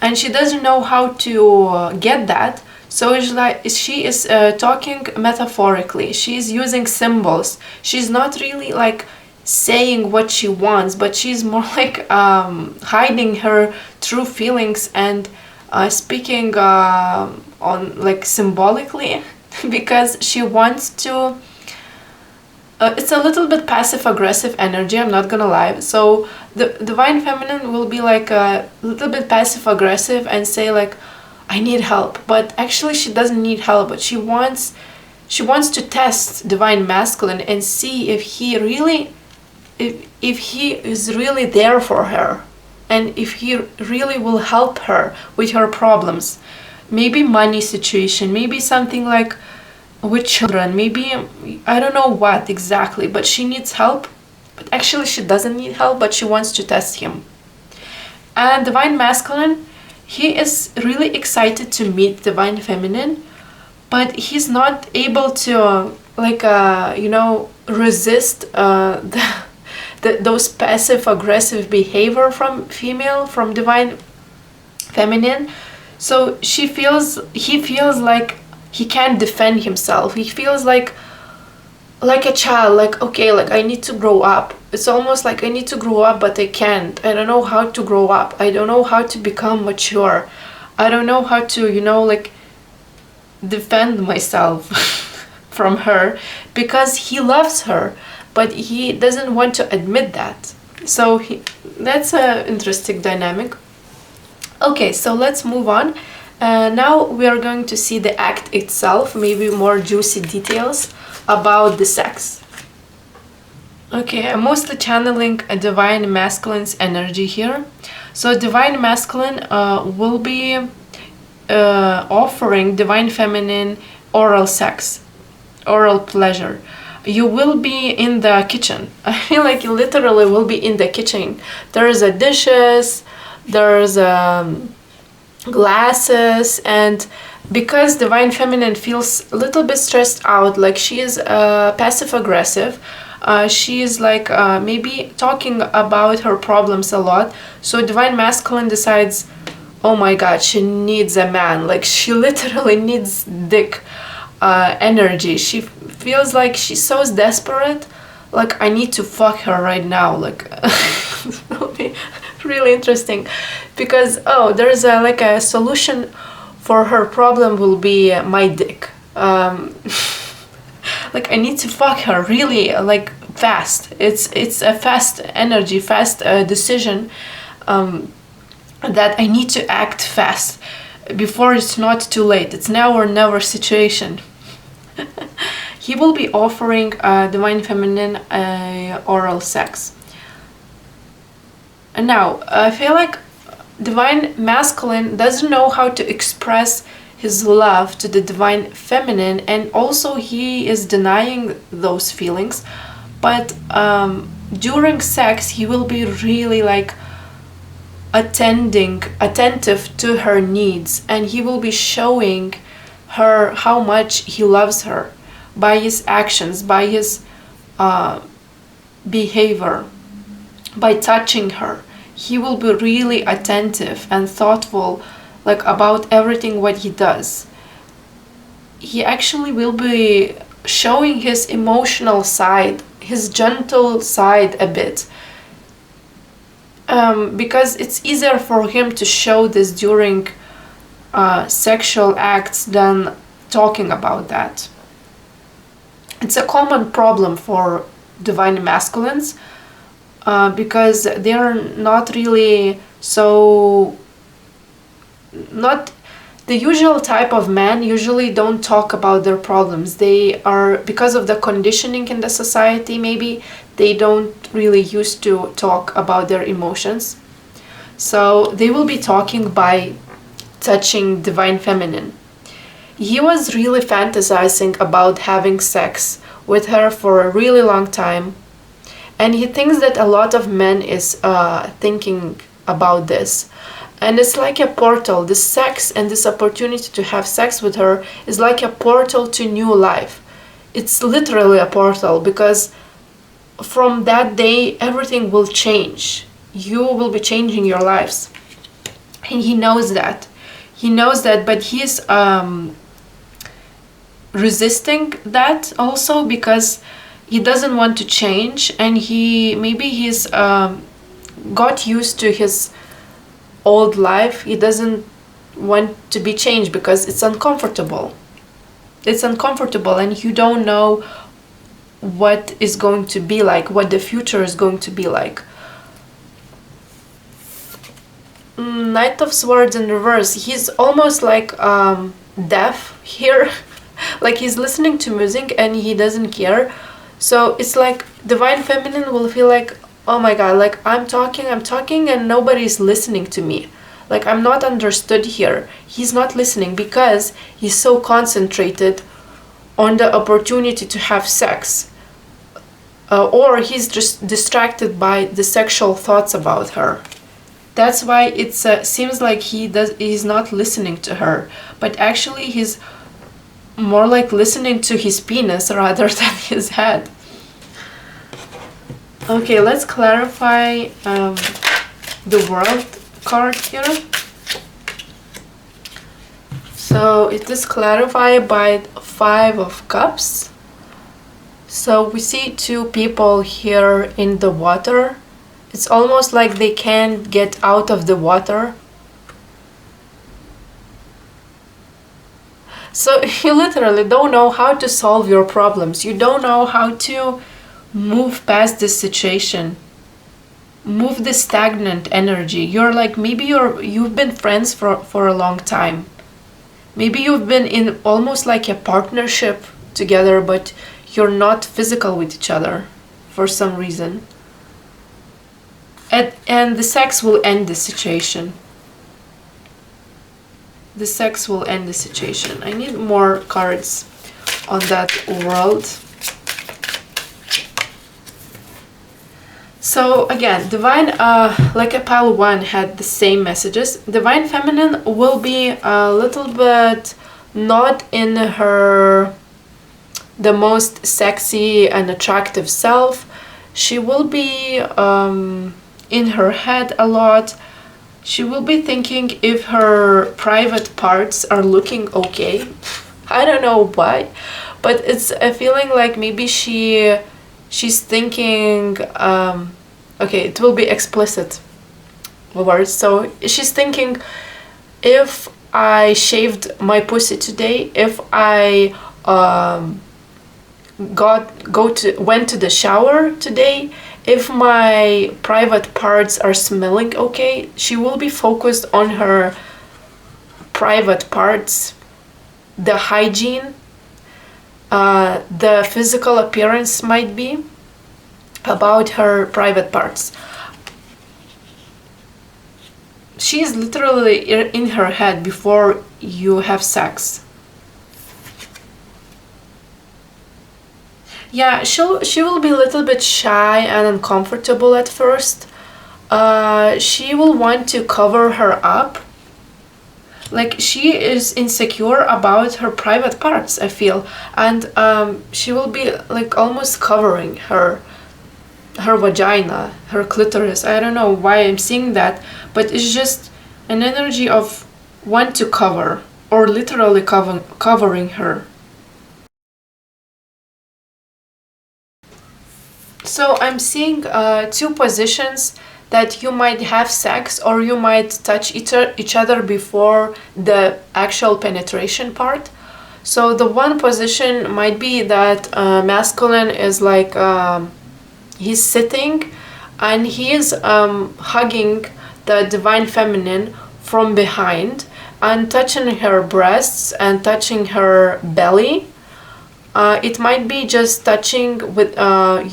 and she doesn't know how to get that. So it's like she is talking metaphorically. She's using symbols. She's not really like saying what she wants, but she's more like hiding her true feelings and speaking on like symbolically because she wants to. It's a little bit passive-aggressive energy, I'm not gonna lie. So the divine feminine will be like a little bit passive-aggressive and say like, I need help. But actually she doesn't need help, but she wants to test divine masculine and see if he is really there for her, and if he really will help her with her problems. Maybe money situation, maybe something like with children, maybe I don't know what exactly, but she needs help. But actually she doesn't need help, but she wants to test him. And divine masculine, he is really excited to meet divine feminine, but he's not able to resist those passive aggressive behavior from female, from divine feminine. So he feels like he can't defend himself. He feels like a child, like, okay, like I need to grow up. It's almost like I need to grow up, but I can't. I don't know how to grow up. I don't know how to become mature. I don't know how to, like, defend myself from her, because he loves her, but he doesn't want to admit that. So that's an interesting dynamic. Okay, so let's move on. Now we are going to see the act itself, maybe more juicy details about the sex. Okay, I'm mostly channeling a divine masculine's energy here. So divine masculine will be offering divine feminine oral sex, oral pleasure. You will be in the kitchen. I feel like you literally will be in the kitchen. There's a dishes, there's glasses, and because divine feminine feels a little bit stressed out, like she is passive aggressive, she is like maybe talking about her problems a lot. So divine masculine decides, oh my god, she needs a man. Like she literally needs dick energy. She feels like she's so desperate, like I need to fuck her right now. Like it will be really interesting, because there's like a solution for her problem will be my dick. Like I need to fuck her really, like fast. It's a fast energy, fast decision, that I need to act fast before it's not too late. It's now or never situation. He will be offering divine feminine oral sex. And now I feel like divine masculine doesn't know how to express his love to the divine feminine, and also he is denying those feelings. But during sex he will be really like attentive to her needs, and he will be showing her how much he loves her by his actions, by his behavior, by touching her. He will be really attentive and thoughtful, like about everything what he does. He actually will be showing his emotional side, his gentle side a bit, because it's easier for him to show this during sexual acts than talking about that. It's a common problem for divine masculines, because they are not really not the usual type of man. Usually don't talk about their problems. They are, because of the conditioning in the society, maybe they don't really used to talk about their emotions. So they will be talking by touching divine feminine. He was really fantasizing about having sex with her for a really long time, and he thinks that a lot of men is thinking about this. And it's like a portal. This sex and this opportunity to have sex with her is like a portal to new life. It's literally a portal, because from that day everything will change. You will be changing your lives, and he knows that. But he's resisting that also, because he doesn't want to change, and he's got used to his old life. He doesn't want to be changed because it's uncomfortable. And you don't know what is going to be like, what the future is going to be like. Knight of Swords in reverse. He's almost like deaf here. Like he's listening to music and he doesn't care. So it's like divine feminine will feel like, oh my god, like I'm talking and nobody's listening to me. Like I'm not understood here. He's not listening because he's so concentrated on the opportunity to have sex. Or he's just distracted by the sexual thoughts about her. That's why it seems like he's not listening to her, but actually he's more like listening to his penis rather than his head. Okay, let's clarify the world card here. So it is clarified by 5 of Cups. So we see 2 people here in the water. It's almost like they can't get out of the water. So you literally don't know how to solve your problems. You don't know how to move past this situation. Move the stagnant energy. You're like, maybe you've been friends for a long time. Maybe you've been in almost like a partnership together, but you're not physical with each other for some reason. And the sex will end the situation. The sex will end the situation. I need more cards on that world. So again, Divine, like a pile 1 had the same messages. Divine Feminine will be a little bit not in the most sexy and attractive self. She will be in her head a lot. She will be thinking if her private parts are looking okay. I don't know why, but it's a feeling like maybe she's thinking, okay, it will be explicit words. So she's thinking, if I shaved my pussy today, if I went to the shower today, if my private parts are smelling okay, she will be focused on her private parts, the hygiene, the physical appearance might be about her private parts. She's literally in her head before you have sex. Yeah, she will be a little bit shy and uncomfortable at first. She will want to cover her up. Like, she is insecure about her private parts, I feel. And she will be like almost covering her vagina, her clitoris. I don't know why I'm seeing that, but it's just an energy of want to cover, or literally covering her. So I'm seeing 2 positions that you might have sex, or you might touch each other before the actual penetration part. So the one position might be that masculine is like he's sitting and he is hugging the Divine Feminine from behind and touching her breasts and touching her belly. It might be just touching with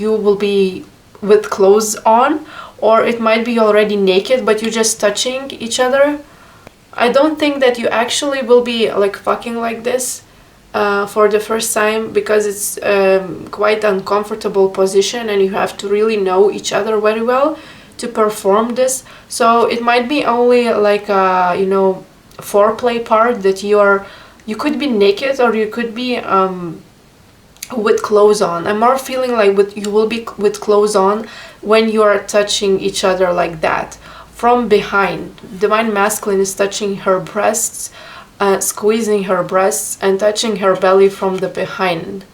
you will be with clothes on, or it might be already naked but you just touching each other. I don't think that you actually will be like fucking like this for the first time, because it's quite uncomfortable position and you have to really know each other very well to perform this. So it might be only like a, foreplay part that you could be naked, or you could be with clothes on. I'm more feeling like you will be with clothes on when you are touching each other like that from behind. Divine Masculine is touching her breasts, squeezing her breasts and touching her belly from the behind,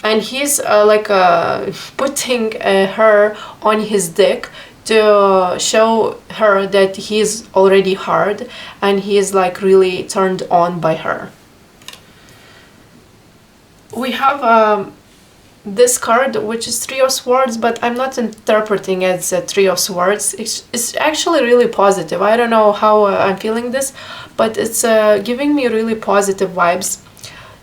and he's putting her on his dick to show her that he's already hard and he is like really turned on by her. We have this card, which is 3 of Swords, but I'm not interpreting it as a 3 of Swords. It's actually really positive. I don't know how I'm feeling this, but it's giving me really positive vibes.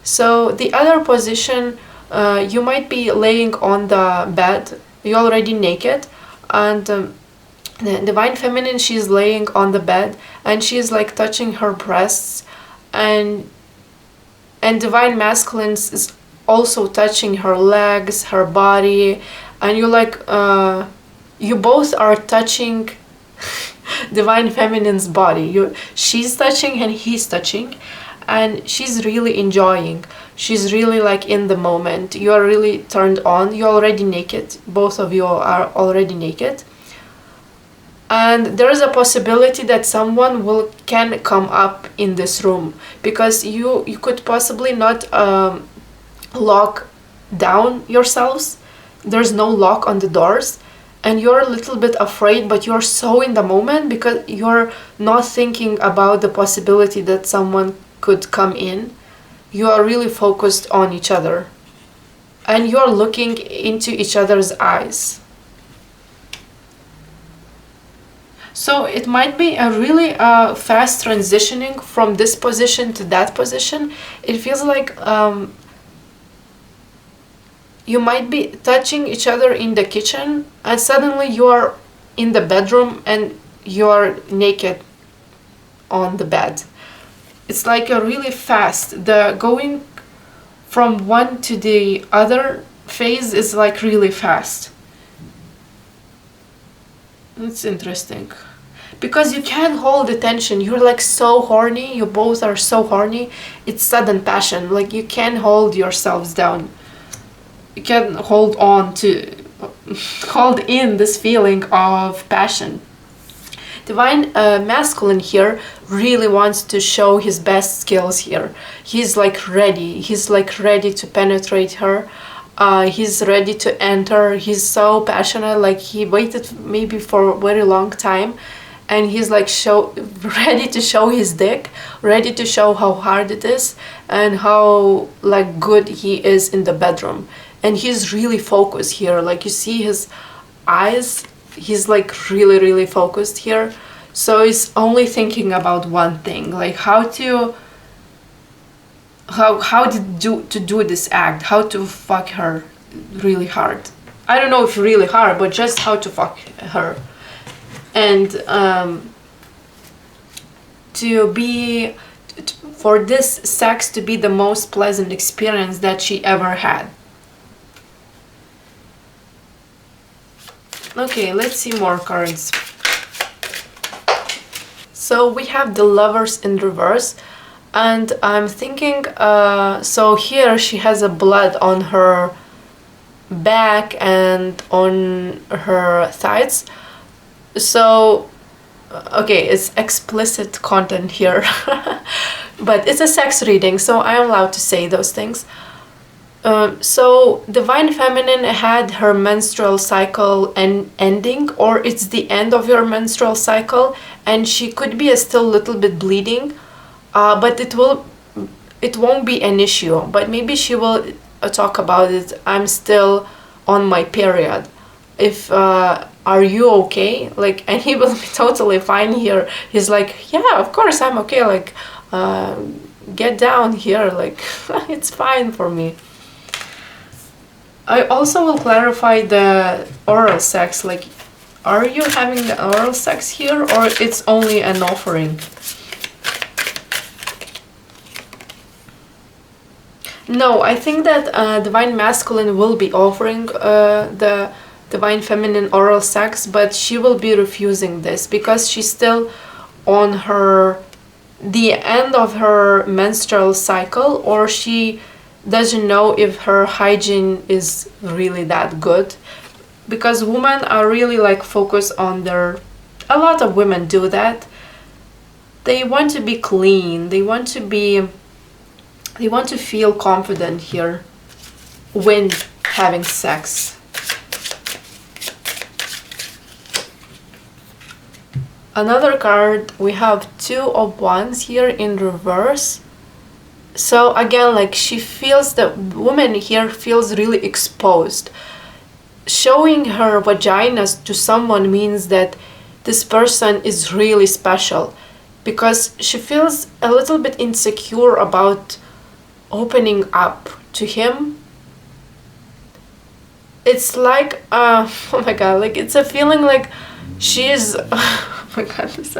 So the other position, you might be laying on the bed, you're already naked, and the Divine Feminine, she's laying on the bed and she's like touching her breasts, and Divine Masculine is also touching her legs, her body, and you both are touching Divine Feminine's body. She's touching and he's touching, and she's really enjoying. She's really like in the moment. You are really turned on. You're already naked. Both of you are already naked. And there is a possibility that someone can come up in this room, because you could possibly not lock down yourselves. There's no lock on the doors, and you're a little bit afraid, but you're so in the moment because you're not thinking about the possibility that someone could come in. You are really focused on each other, and you're looking into each other's eyes. So it might be a really fast transitioning from this position to that position. It feels like you might be touching each other in the kitchen, and suddenly you are in the bedroom and you are naked on the bed. It's like a really fast, the going from one to the other phase is like really fast. It's interesting. Because you can't hold the tension. You're like so horny. You both are so horny. It's sudden passion. Like you can't hold yourselves down. You can't hold in this feeling of passion. Divine masculine here really wants to show his best skills here. He's like ready. He's like ready to penetrate her. He's ready to enter. He's so passionate. Like he waited maybe for a very long time, and he's like ready to show his dick, ready to show how hard it is and how like good he is in the bedroom. And he's really focused here. Like you see his eyes, he's like really focused here. So he's only thinking about one thing, like how to do this act, how to fuck her really hard. I don't know if really hard, but just how to fuck her. And for this sex to be the most pleasant experience that she ever had. Okay, let's see more cards. So we have the Lovers in reverse, and I'm thinking, so here she has a blood on her back and on her thighs. So, okay, it's explicit content here, but it's a sex reading, so I'm allowed to say those things. So Divine Feminine had her menstrual cycle ending, or it's the end of your menstrual cycle, and she could be still a little bit bleeding, but it won't be an issue. But maybe she will talk about it. I'm still on my period. If are you okay? Like, and he will be totally fine here. He's like, yeah, of course I'm okay. Like, get down here. Like, it's fine for me. I also will clarify the oral sex. Like, are you having the oral sex here, or it's only an offering? No, I think that Divine Masculine will be offering the Divine Feminine oral sex, but she will be refusing this because she's still on the end of her menstrual cycle, or she doesn't know if her hygiene is really that good, because women are really like focused on a lot of women do that. They want to be clean, they want to feel confident here when having sex. Another card, we have Two of Wands here in reverse. So again, like she feels, the woman here feels really exposed. Showing her vaginas to someone means that this person is really special, because she feels a little bit insecure about opening up to him. It's like, oh my god, like it's a feeling like she's, oh my god, there's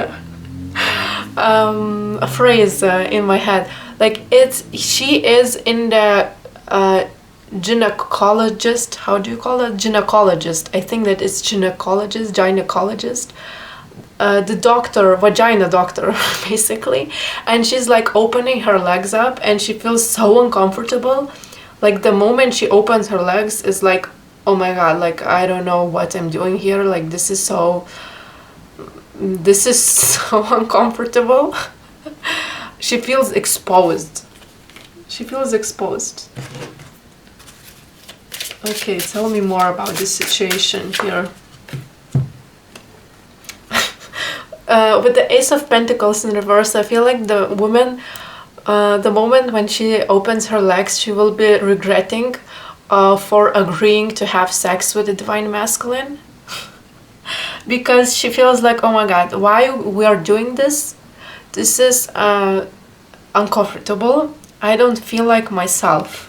a phrase in my head. Like she is in the gynecologist, how do you call it? Gynecologist. I think that it's gynecologist. the doctor, vagina doctor, basically, and she's like opening her legs up, and she feels so uncomfortable. Like the moment she opens her legs, is like, oh my god, like I don't know what I'm doing here. Like this is so uncomfortable. She feels exposed. She feels exposed. Okay, tell me more about this situation here. With the Ace of Pentacles in reverse, I feel like the woman, the moment when she opens her legs, she will be regretting for agreeing to have sex with the Divine Masculine. Because she feels like, oh my god, why we are doing this? This is uncomfortable. I don't feel like myself.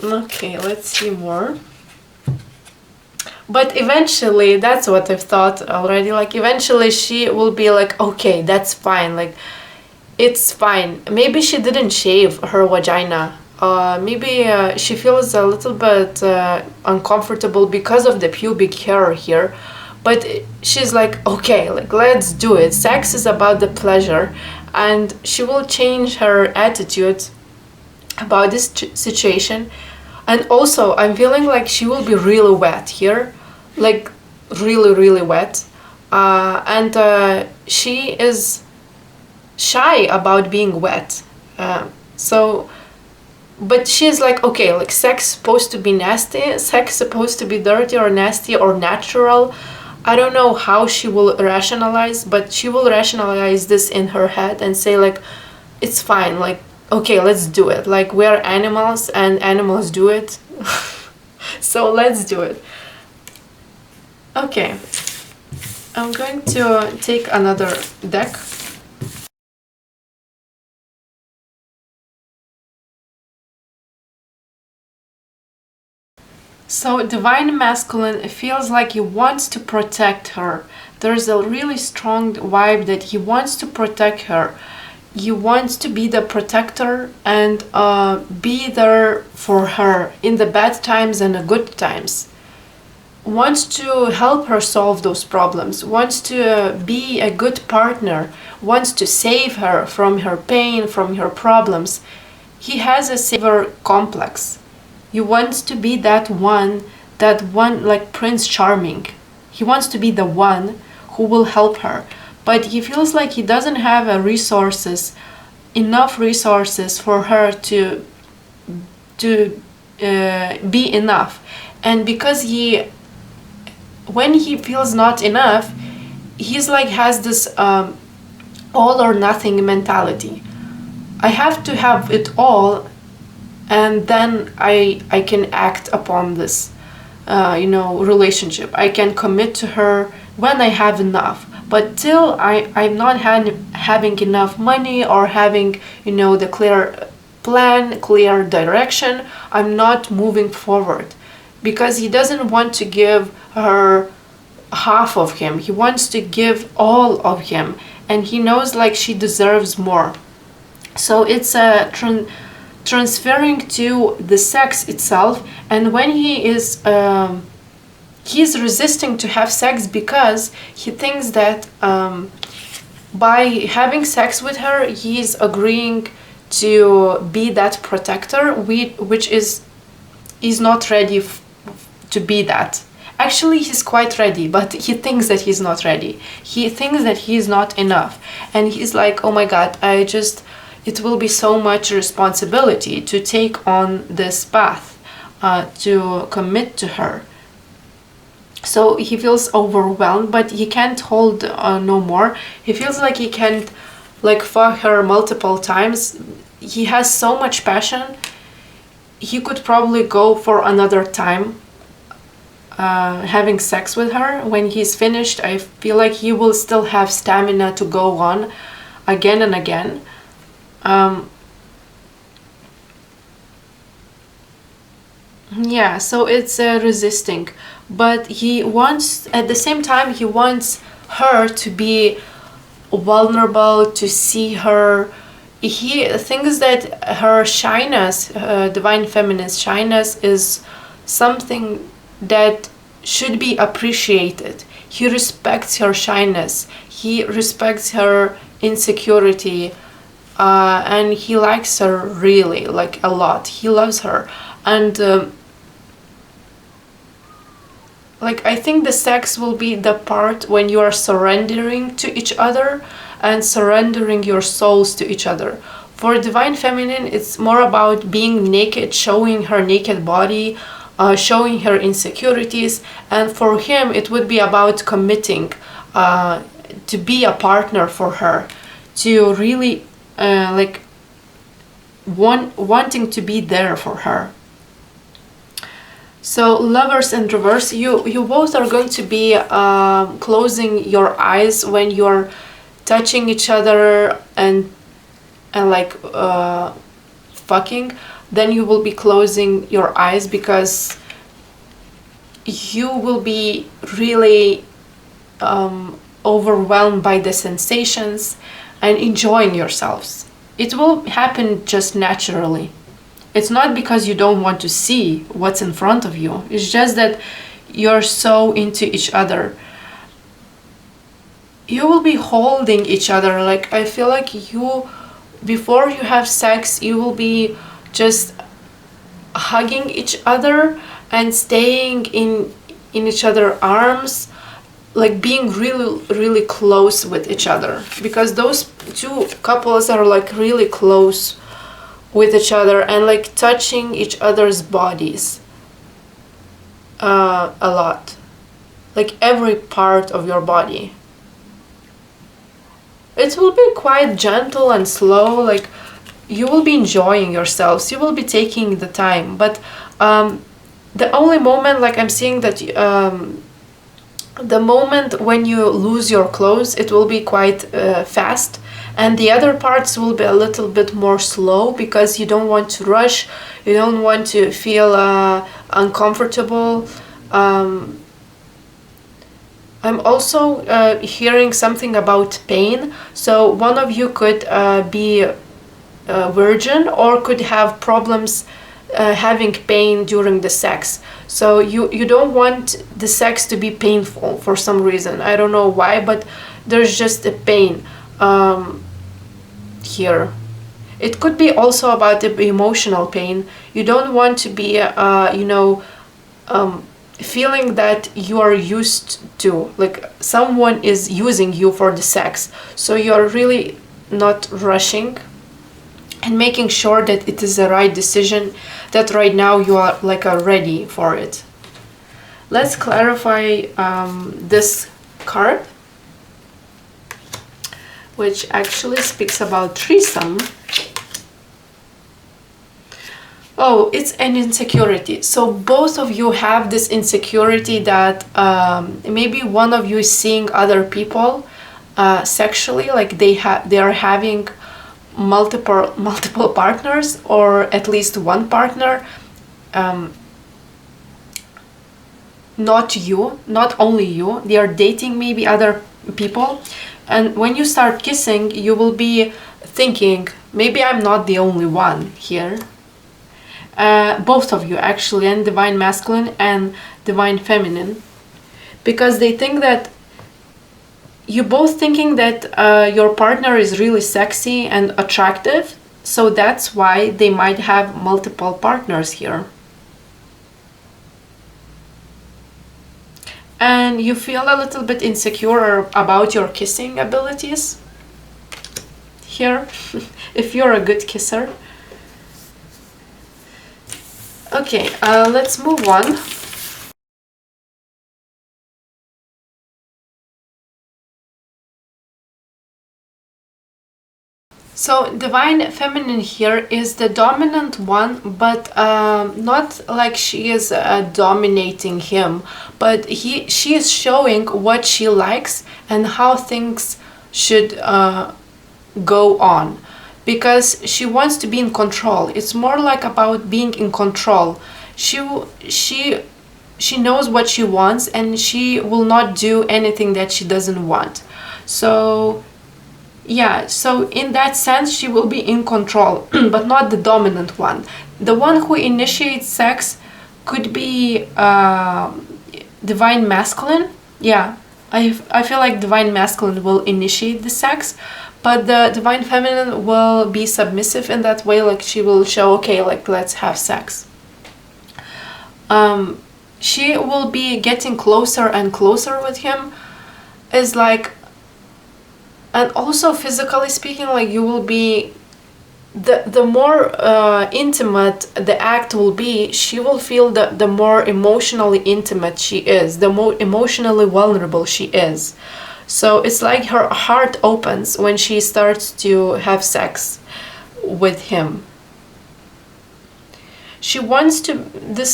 Okay, let's see more. But eventually, that's what I've thought already, like eventually she will be like, okay, that's fine, like it's fine. Maybe she didn't shave her vagina. Maybe she feels a little bit uncomfortable because of the pubic hair here. But she's like, okay, like let's do it. Sex is about the pleasure. And she will change her attitude about this situation. And also, I'm feeling like she will be really wet here. Like, really, really wet. And she is shy about being wet. But she's like, okay, like sex supposed to be nasty, sex supposed to be dirty or nasty or natural. I don't know how she will rationalize, but she will rationalize this in her head and say like, it's fine, like, okay, let's do it. Like, we're animals and animals do it. So let's do it. Okay, I'm going to take another deck. So Divine Masculine feels like he wants to protect her. There's a really strong vibe that he wants to protect her. He wants to be the protector and be there for her in the bad times and the good times. Wants to help her solve those problems, wants to be a good partner, wants to save her from her pain, from her problems. He has a savior complex. He wants to be that one like Prince Charming. He wants to be the one who will help her. But he feels like he doesn't have enough resources for her to be enough. And because when he feels not enough, he's like has this all or nothing mentality. I have to have it all, and then I can act upon this relationship. I can commit to her when I have enough. But till I'm not having enough money or having the clear plan, clear direction, I'm not moving forward. Because he doesn't want to give her half of him. He wants to give all of him. And he knows like she deserves more. So it's a transferring to the sex itself. And when he's resisting to have sex because he thinks that by having sex with her, he's agreeing to be that protector, which is not ready to be that. Actually, he's quite ready, but he thinks that he's not ready. He thinks that he's not enough. And he's like, oh my god, it will be so much responsibility to take on this path, to commit to her. So he feels overwhelmed, but he can't hold no more. He feels like he can't like fuck her multiple times. He has so much passion. He could probably go for another time having sex with her. When he's finished, I feel like he will still have stamina to go on again and again. Yeah, so it's resisting, but he wants, at the same time, he wants her to be vulnerable, to see her. He thinks that her shyness, divine feminine shyness, is something that should be appreciated. He respects her shyness. He respects her insecurity. And he likes her really, like, a lot. He loves her. And like, I think the sex will be the part when you are surrendering to each other and surrendering your souls to each other. For Divine Feminine, it's more about being naked, showing her naked body, showing her insecurities. And for him, it would be about committing to be a partner for her, to really like wanting to be there for her. So Lovers in reverse, you both are going to be closing your eyes when you're touching each other and like fucking. Then you will be closing your eyes because you will be really overwhelmed by the sensations and enjoying yourselves. It will happen just naturally. It's not because you don't want to see what's in front of you. It's just that you're so into each other. You will be holding each other. Like, I feel like you, before you have sex, you will be just hugging each other and staying in each other's arms, like being really, really close with each other, because those two couples are like really close with each other and like touching each other's bodies a lot, like every part of your body. It will be quite gentle and slow, like you will be enjoying yourselves, you will be taking the time, but the only moment, like I'm seeing that the moment when you lose your clothes, it will be quite fast, and the other parts will be a little bit more slow because you don't want to rush, you don't want to feel uncomfortable. I'm also hearing something about pain, so one of you could be a virgin or could have problems having pain during the sex. So you don't want the sex to be painful for some reason. I don't know why, but there's just a pain here. It could be also about the emotional pain. You don't want to be, feeling that you are used to, like someone is using you for the sex. So you're really not rushing and making sure that it is the right decision, that right now you are like ready for it. Let's clarify this card, which actually speaks about threesome. Oh, it's an insecurity. So both of you have this insecurity that maybe one of you is seeing other people sexually, like they are having multiple partners, or at least one partner, not you, not only you. They are dating maybe other people, and when you start kissing, you will be thinking, maybe I'm not the only one here. Both of you actually, and Divine Masculine and Divine Feminine, because they think that you both thinking that your partner is really sexy and attractive, so that's why they might have multiple partners here. And you feel a little bit insecure about your kissing abilities here, if you're a good kisser. Okay, let's move on. So Divine Feminine here is the dominant one, but not like she is dominating him, but she is showing what she likes and how things should go on, because she wants to be in control. It's more like about being in control. She knows what she wants, and she will not do anything that she doesn't want. So yeah, so in that sense, she will be in control, but not the dominant one. The one who initiates sex could be divine masculine, yeah, I feel like divine masculine will initiate the sex, but the divine feminine will be submissive in that way. Like she will show, okay, like let's have sex. She will be getting closer and closer with him, is like, and also physically speaking, like you will be, the more intimate the act will be, she will feel the more emotionally intimate she is, the more emotionally vulnerable she is. So it's like her heart opens when she starts to have sex with him. She wants to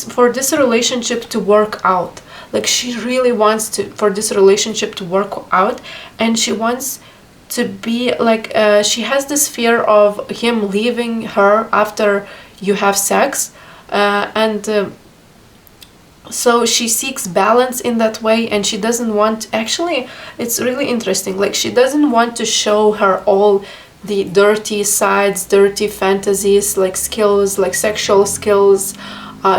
for this relationship to work out. Like she really wants to for this relationship to work out, and she wants to be like, she has this fear of him leaving her after you have sex, and so she seeks balance in that way, and she doesn't want, actually it's really interesting, like she doesn't want to show her all the dirty sides, dirty fantasies, like skills, like sexual skills,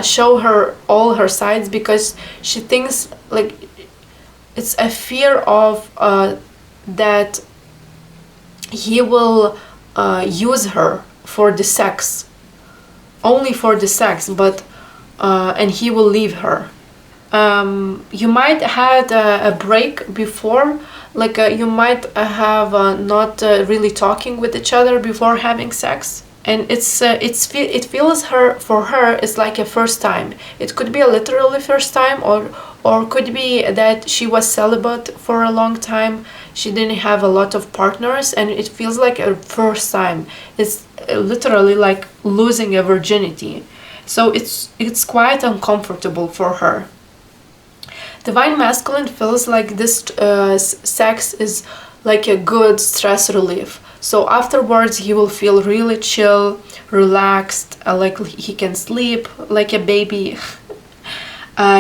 show her all her sides, because she thinks like it's a fear of that he will use her for the sex, only for the sex, but and he will leave her. You might had a break before, like you might have not really talking with each other before having sex, and it feels her, for her it's like a first time. It could be a literally first time, or could be that she was celibate for a long time, she didn't have a lot of partners, and it feels like a first time. It's literally like losing a virginity. So it's quite uncomfortable for her. Divine masculine feels like this sex is like a good stress relief. So afterwards he will feel really chill, relaxed, like he can sleep like a baby.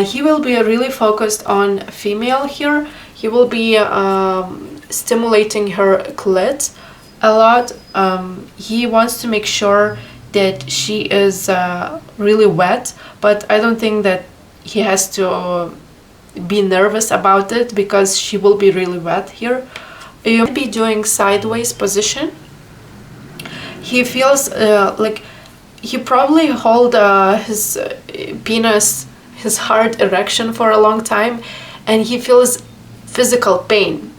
He will be really focused on female here. He will be stimulating her clit a lot. He wants to make sure that she is really wet, but I don't think that he has to be nervous about it, because she will be really wet here. You'll be doing sideways position. He feels like he probably hold his penis, his hard erection for a long time, and he feels physical pain.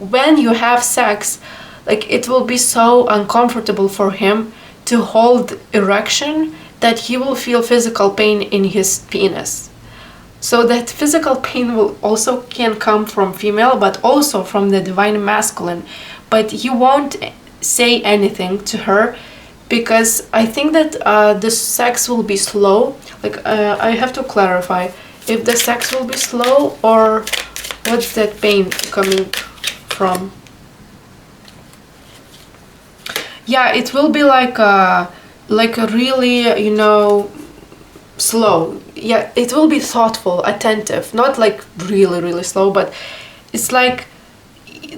When you have sex, like it will be so uncomfortable for him to hold erection that he will feel physical pain in his penis. So that physical pain will also can come from female, but also from the divine masculine. But he won't say anything to her, because I think that the sex will be slow. Like I have to clarify if the sex will be slow, or what's that pain coming from. Yeah, it will be like a really, slow. Yeah, it will be thoughtful, attentive, not like really, really slow, but it's like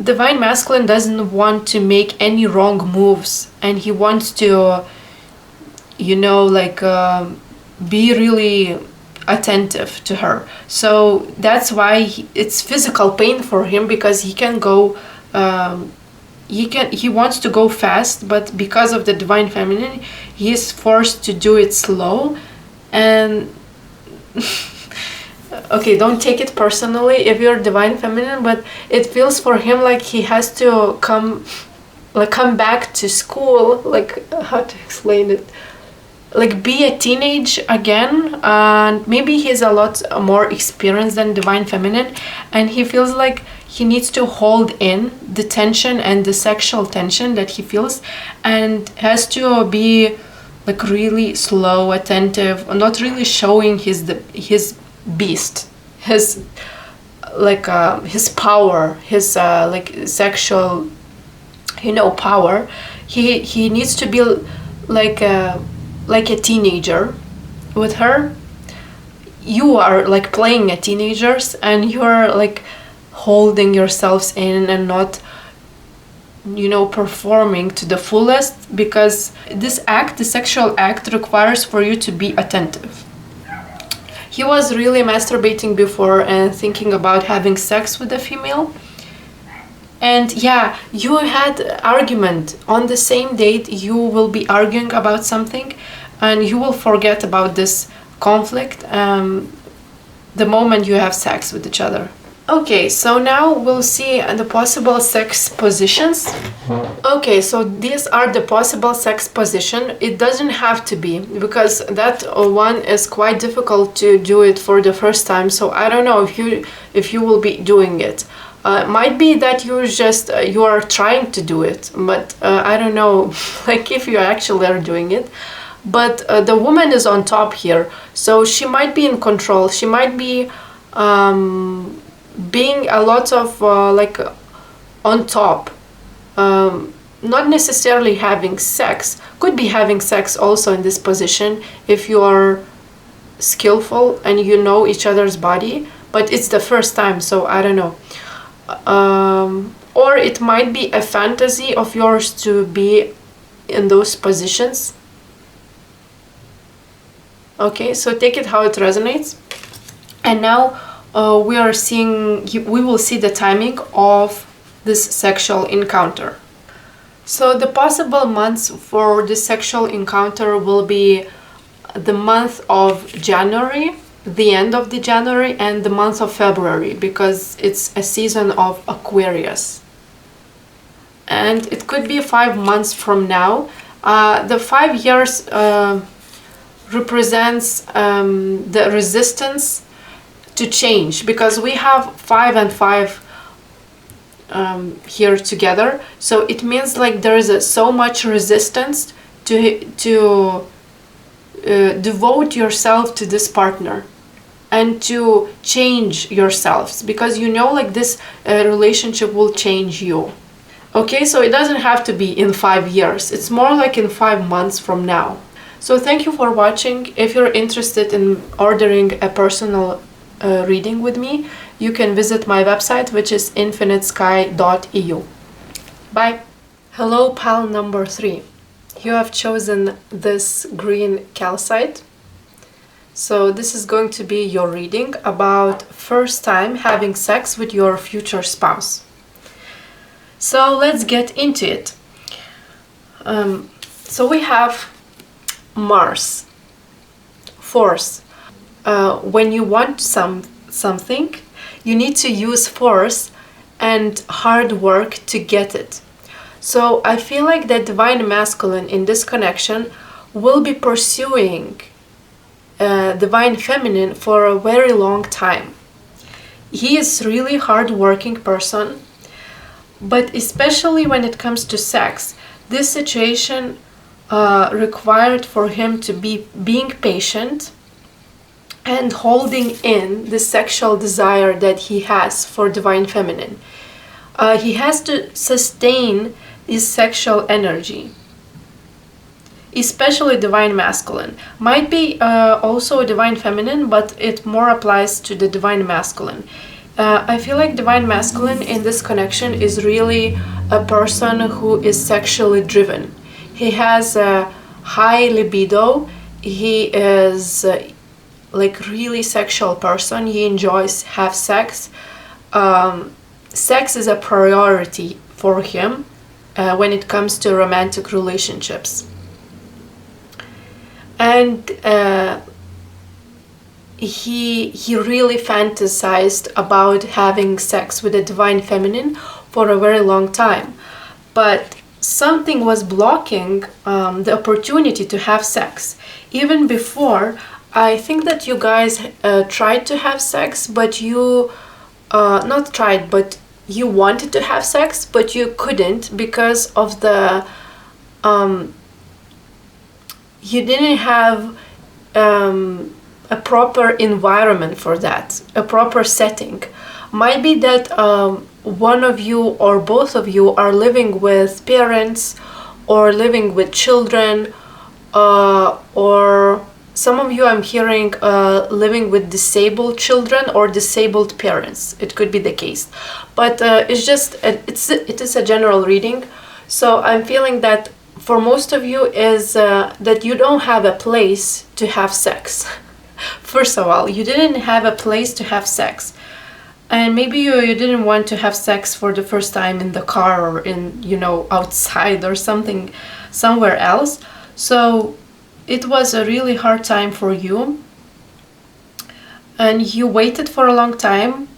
divine masculine doesn't want to make any wrong moves, and he wants to, be really attentive to her. So that's why it's physical pain for him, because he can go, he wants to go fast, but because of the divine feminine, he is forced to do it slow. And okay, don't take it personally if you're divine feminine, but it feels for him like he has to come back to school, like how to explain it, like be a teenage again, and maybe he's a lot more experienced than divine feminine, and he feels like he needs to hold in the tension and the sexual tension that he feels, and has to be like really slow, attentive, not really showing his beast, his his power, his like sexual, power. He needs to be like a teenager with her. You are like playing a teenagers, and you are like holding yourselves in and not performing to the fullest, because this act, the sexual act, requires for you to be attentive. He was really masturbating before and thinking about having sex with a female. And yeah, you had argument on the same date. You will be arguing about something, and you will forget about this conflict the moment you have sex with each other. Okay, so now we'll see the possible sex positions. Okay, so these are the possible sex position. It doesn't have to be, because that one is quite difficult to do it for the first time. So I don't know if you will be doing it. Might be that you are trying to do it, but I don't know, like if you actually are doing it. But the woman is on top here, so she might be in control. She might be being a lot of like on top, not necessarily having sex. Could be having sex also in this position if you are skillful and you know each other's body, but it's the first time, so I don't know. Or it might be a fantasy of yours to be in those positions. Okay, so take it how it resonates. And now we will see the timing of this sexual encounter. So the possible months for this sexual encounter will be the month of January, the end of the January, and the month of February, because it's a season of Aquarius. And it could be 5 months from now. The 5 years represents the resistance to change, because we have 5 and 5 here together. So it means like there is so much resistance to devote yourself to this partner and to change yourselves, because you know like this relationship will change you. Okay, so it doesn't have to be in 5 years. It's more like in 5 months from now. So thank you for watching. If you're interested in ordering a personal reading with me, you can visit my website, which is infinitesky.eu. Bye. Hello, pal number 3. You have chosen this green calcite. So this is going to be your reading about first time having sex with your future spouse. So let's get into it. So we have Mars, force. When you want something, you need to use force and hard work to get it. So I feel like the divine masculine in this connection will be pursuing divine feminine for a very long time. He is really hard-working person, but especially when it comes to sex, this situation required for him to be being patient and holding in the sexual desire that he has for divine feminine. He has to sustain his sexual energy, especially divine masculine. Might be also a divine feminine, but it more applies to the divine masculine. I feel like divine masculine in this connection is really a person who is sexually driven. He has a high libido. He is like really sexual person. He enjoys have sex. Sex is a priority for him when it comes to romantic relationships. And he really fantasized about having sex with the divine feminine for a very long time. But something was blocking the opportunity to have sex. Even before, I think that you guys tried to have sex, but you not tried, but you wanted to have sex, but you couldn't because of the you didn't have a proper environment for that, a proper setting. Might be that one of you or both of you are living with parents or living with children, or some of you I'm hearing living with disabled children or disabled parents. It could be the case, but it's just it is a general reading. So I'm feeling that for most of you is that you don't have a place to have sex. First of all, you didn't have a place to have sex. And maybe you didn't want to have sex for the first time in the car or in, outside or something, somewhere else. So it was a really hard time for you. And you waited for a long time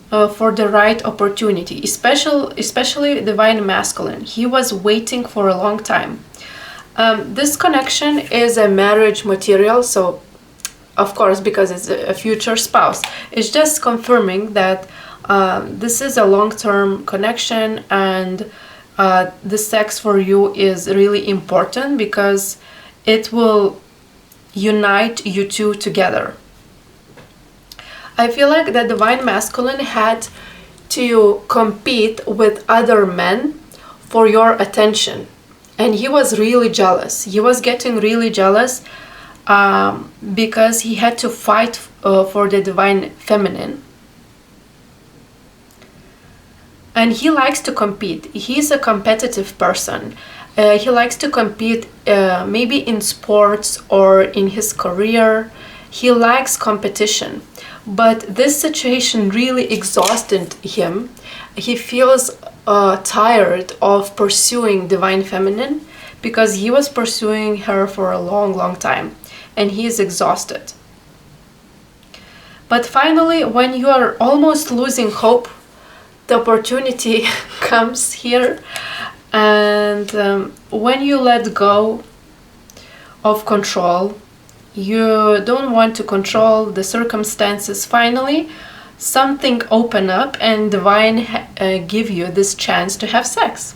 for the right opportunity, especially divine masculine. He was waiting for a long time. This connection is a marriage material, so of course, because it's a future spouse. It's just confirming that this is a long-term connection, and the sex for you is really important because it will unite you two together. I feel like the divine masculine had to compete with other men for your attention. And he was really jealous. He was getting really jealous because he had to fight for the divine feminine. And he likes to compete. He's a competitive person. He likes to compete maybe in sports or in his career. He likes competition. But this situation really exhausted him. He feels tired of pursuing divine feminine because he was pursuing her for a long, long time. And he is exhausted. But finally, when you are almost losing hope, the opportunity comes here. And when you let go of control, you don't want to control the circumstances, finally something open up and divine give you this chance to have sex.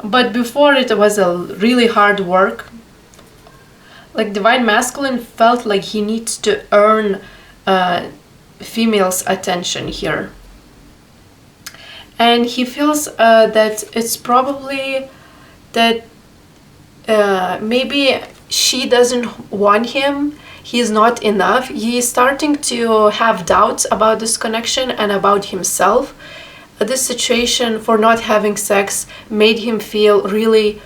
But before, it was a really hard work. Like divine masculine felt like he needs to earn female's attention here. And he feels that it's probably that maybe she doesn't want him, he's not enough. He's starting to have doubts about this connection and about himself. This situation for not having sex made him feel really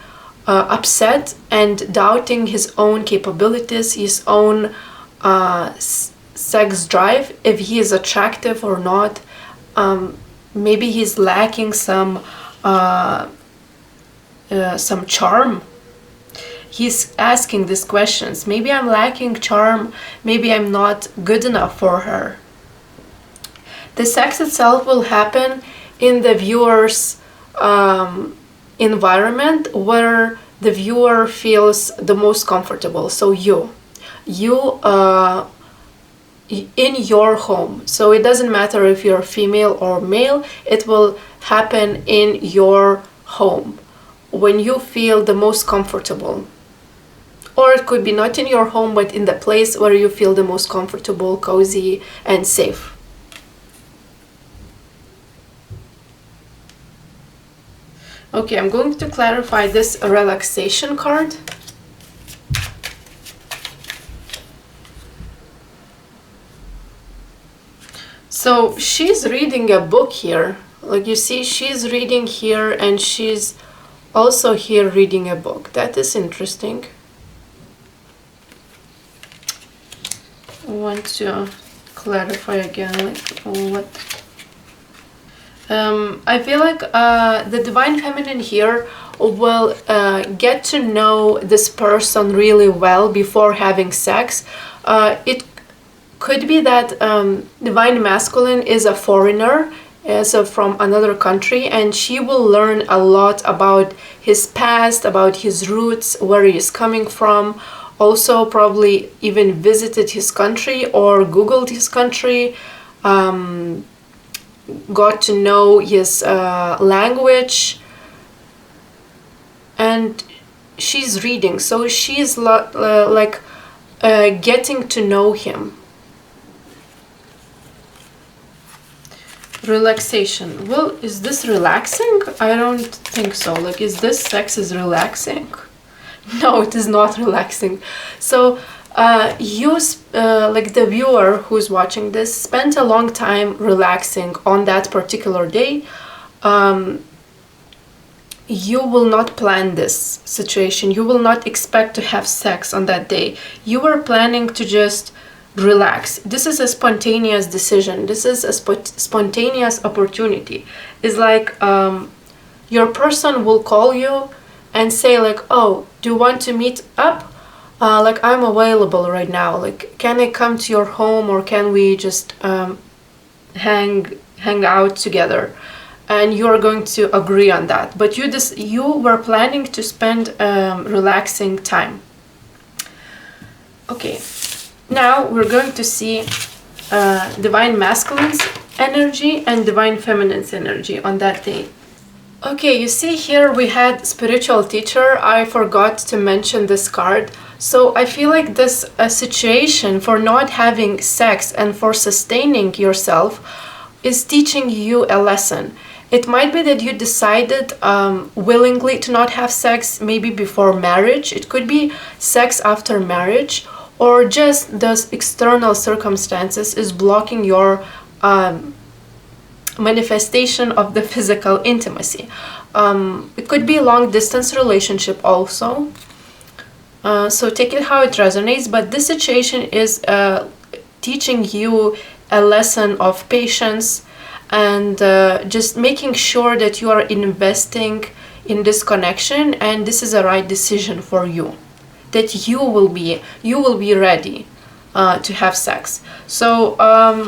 upset and doubting his own capabilities, his own sex drive, if he is attractive or not. Maybe he's lacking some charm. He's asking these questions. Maybe I'm lacking charm. Maybe I'm not good enough for her. The sex itself will happen in the viewer's environment where the viewer feels the most comfortable. So you in your home. So it doesn't matter if you're female or male, it will happen in your home when you feel the most comfortable. Or it could be not in your home, but in the place where you feel the most comfortable, cozy, and safe. Okay, I'm going to clarify this relaxation card. So she's reading a book here. Like you see, she's reading here and she's also here reading a book. That is interesting. I want to clarify again, like what. I feel like the divine feminine here will get to know this person really well before having sex. It could be that divine masculine is a foreigner, so from another country, and she will learn a lot about his past, about his roots, where he is coming from. Also probably even visited his country or googled his country, got to know his language, and she's reading, so she's like getting to know him. Relaxation. Well, is this relaxing? I don't think so. Like, is this sex is relaxing? No, it is not relaxing. So like the viewer who's watching this spent a long time relaxing on that particular day. You will not plan this. situation. You will not expect to have sex on that day. You are planning to just relax. This is a spontaneous decision. This is a spontaneous opportunity. It's like your person will call you and say like, oh, do you want to meet up? Like, I'm available right now. Like, can I come to your home, or can we just hang out together? And you are going to agree on that. But you were planning to spend relaxing time. Okay, now we're going to see divine masculine's energy and divine feminine's energy on that day. Okay, you see here we had spiritual teacher. I forgot to mention this card. So I feel like this situation for not having sex and for sustaining yourself is teaching you a lesson. It might be that you decided willingly to not have sex maybe before marriage. It could be sex after marriage, or just those external circumstances is blocking your manifestation of the physical intimacy. It could be a long distance relationship also. So take it how it resonates, but this situation is teaching you a lesson of patience and just making sure that you are investing in this connection, and this is a right decision for you, that you will be ready to have sex. So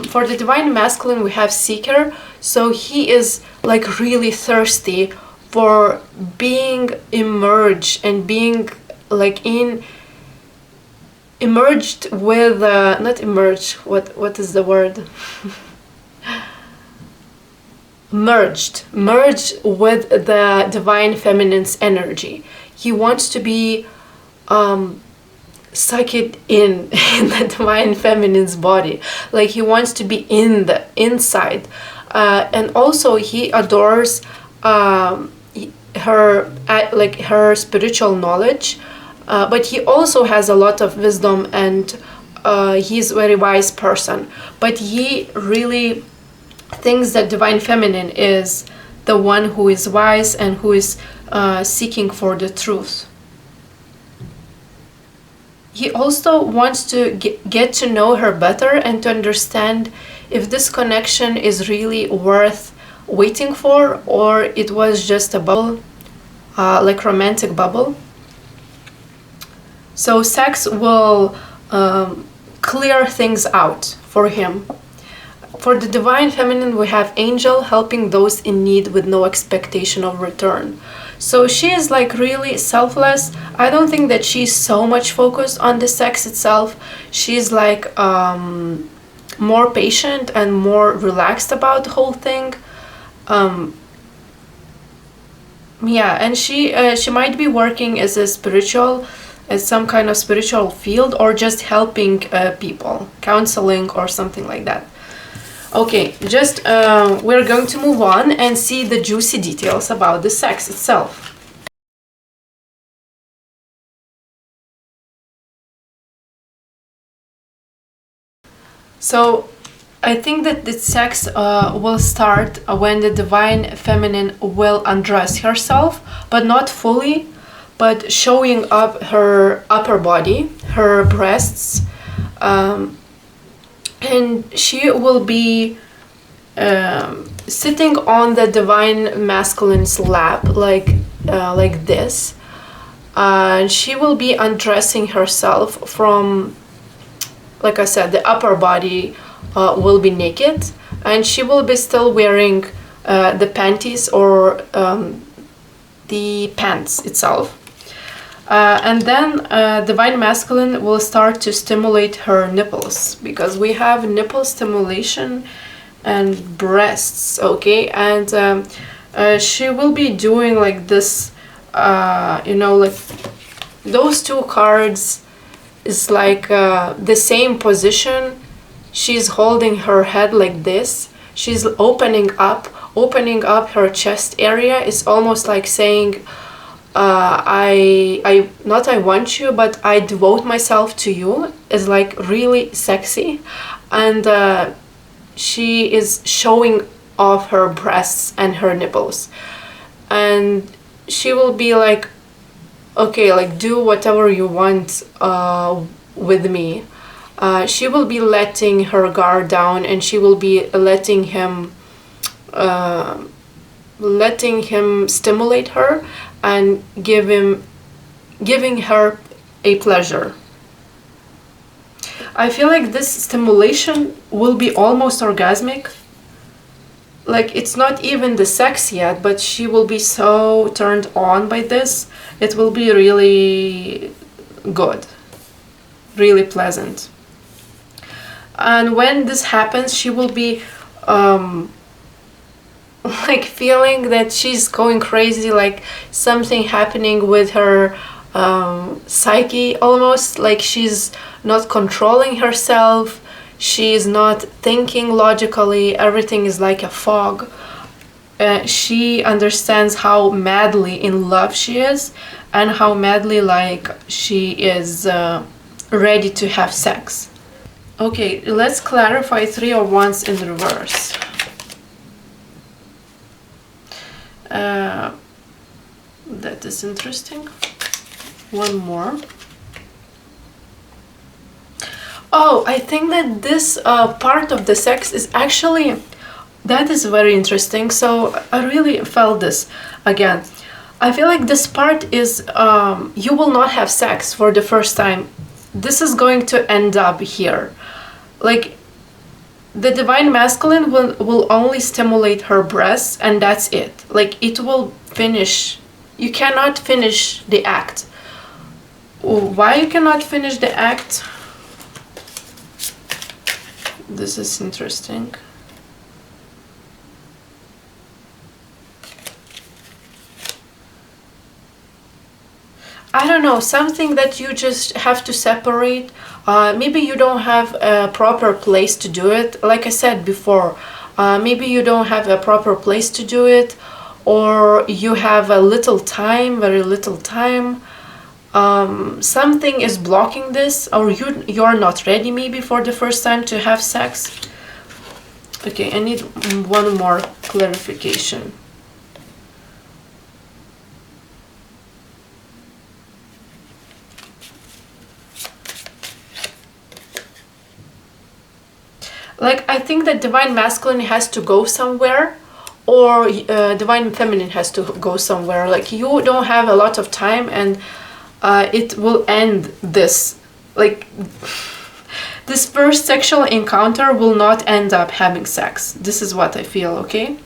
for the divine masculine we have seeker. So he is like really thirsty for being immersed and being like emerged with not emerged, what is the word? merged with the divine feminine's energy. He wants to be sucked in the divine feminine's body, like he wants to be in the inside, and also he adores her spiritual knowledge, but he also has a lot of wisdom, and he's a very wise person, but he really thinks that divine feminine is the one who is wise and who is seeking for the truth. He also wants to get to know her better and to understand if this connection is really worth waiting for, or it was just a bubble, like romantic bubble. So sex will clear things out for him. For the divine feminine we have angel, helping those in need with no expectation of return. So she is like really selfless. I don't think that she's so much focused on the sex itself. She's like more patient and more relaxed about the whole thing. Yeah, and she might be working as some kind of spiritual field, or just helping people, counseling or something like that. Okay, just we're going to move on and see the juicy details about the sex itself. So I think that the sex will start when the divine feminine will undress herself, but not fully, but showing up her upper body, her breasts, and she will be sitting on the divine masculine's lap, like this. And she will be undressing herself from, like I said, the upper body will be naked, and she will be still wearing the panties or the pants itself. And then divine masculine will start to stimulate her nipples, because we have nipple stimulation and breasts, okay? And she will be doing like this, like those two cards is like the same position. She's holding her head like this. She's opening up her chest area. It's almost like saying, I want you, but I devote myself to you. Is like really sexy, and she is showing off her breasts and her nipples, and she will be like okay, like do whatever you want with me. She will be letting her guard down, and she will be letting him stimulate her and giving her a pleasure. I feel like this stimulation will be almost orgasmic. Like it's not even the sex yet, but she will be so turned on by this. It will be really good, really pleasant. And when this happens, she will be like feeling that she's going crazy, like something happening with her psyche, almost like she's not controlling herself, she's not thinking logically, everything is like a fog. She understands how madly in love she is, and how madly like she is ready to have sex. Okay, let's clarify 3 of Wands in reverse. That is interesting. One more. Oh, I think that this part of the sex is actually, that is very interesting. So I really felt this again. I feel like this part is you will not have sex for the first time. This is going to end up here. Like the divine masculine will only stimulate her breasts, and that's it. Like it will finish. You cannot finish the act. Why you cannot finish the act? This is interesting. I don't know, something that you just have to separate. Maybe you don't have a proper place to do it. Like I said before, maybe you don't have a proper place to do it, or you have a little time, very little time. Something is blocking this, or you're not ready maybe for the first time to have sex. Okay, I need one more clarification. Like I think that divine masculine has to go somewhere, or divine feminine has to go somewhere. Like you don't have a lot of time, and it will end this. Like this first sexual encounter will not end up having sex. This is what I feel, okay?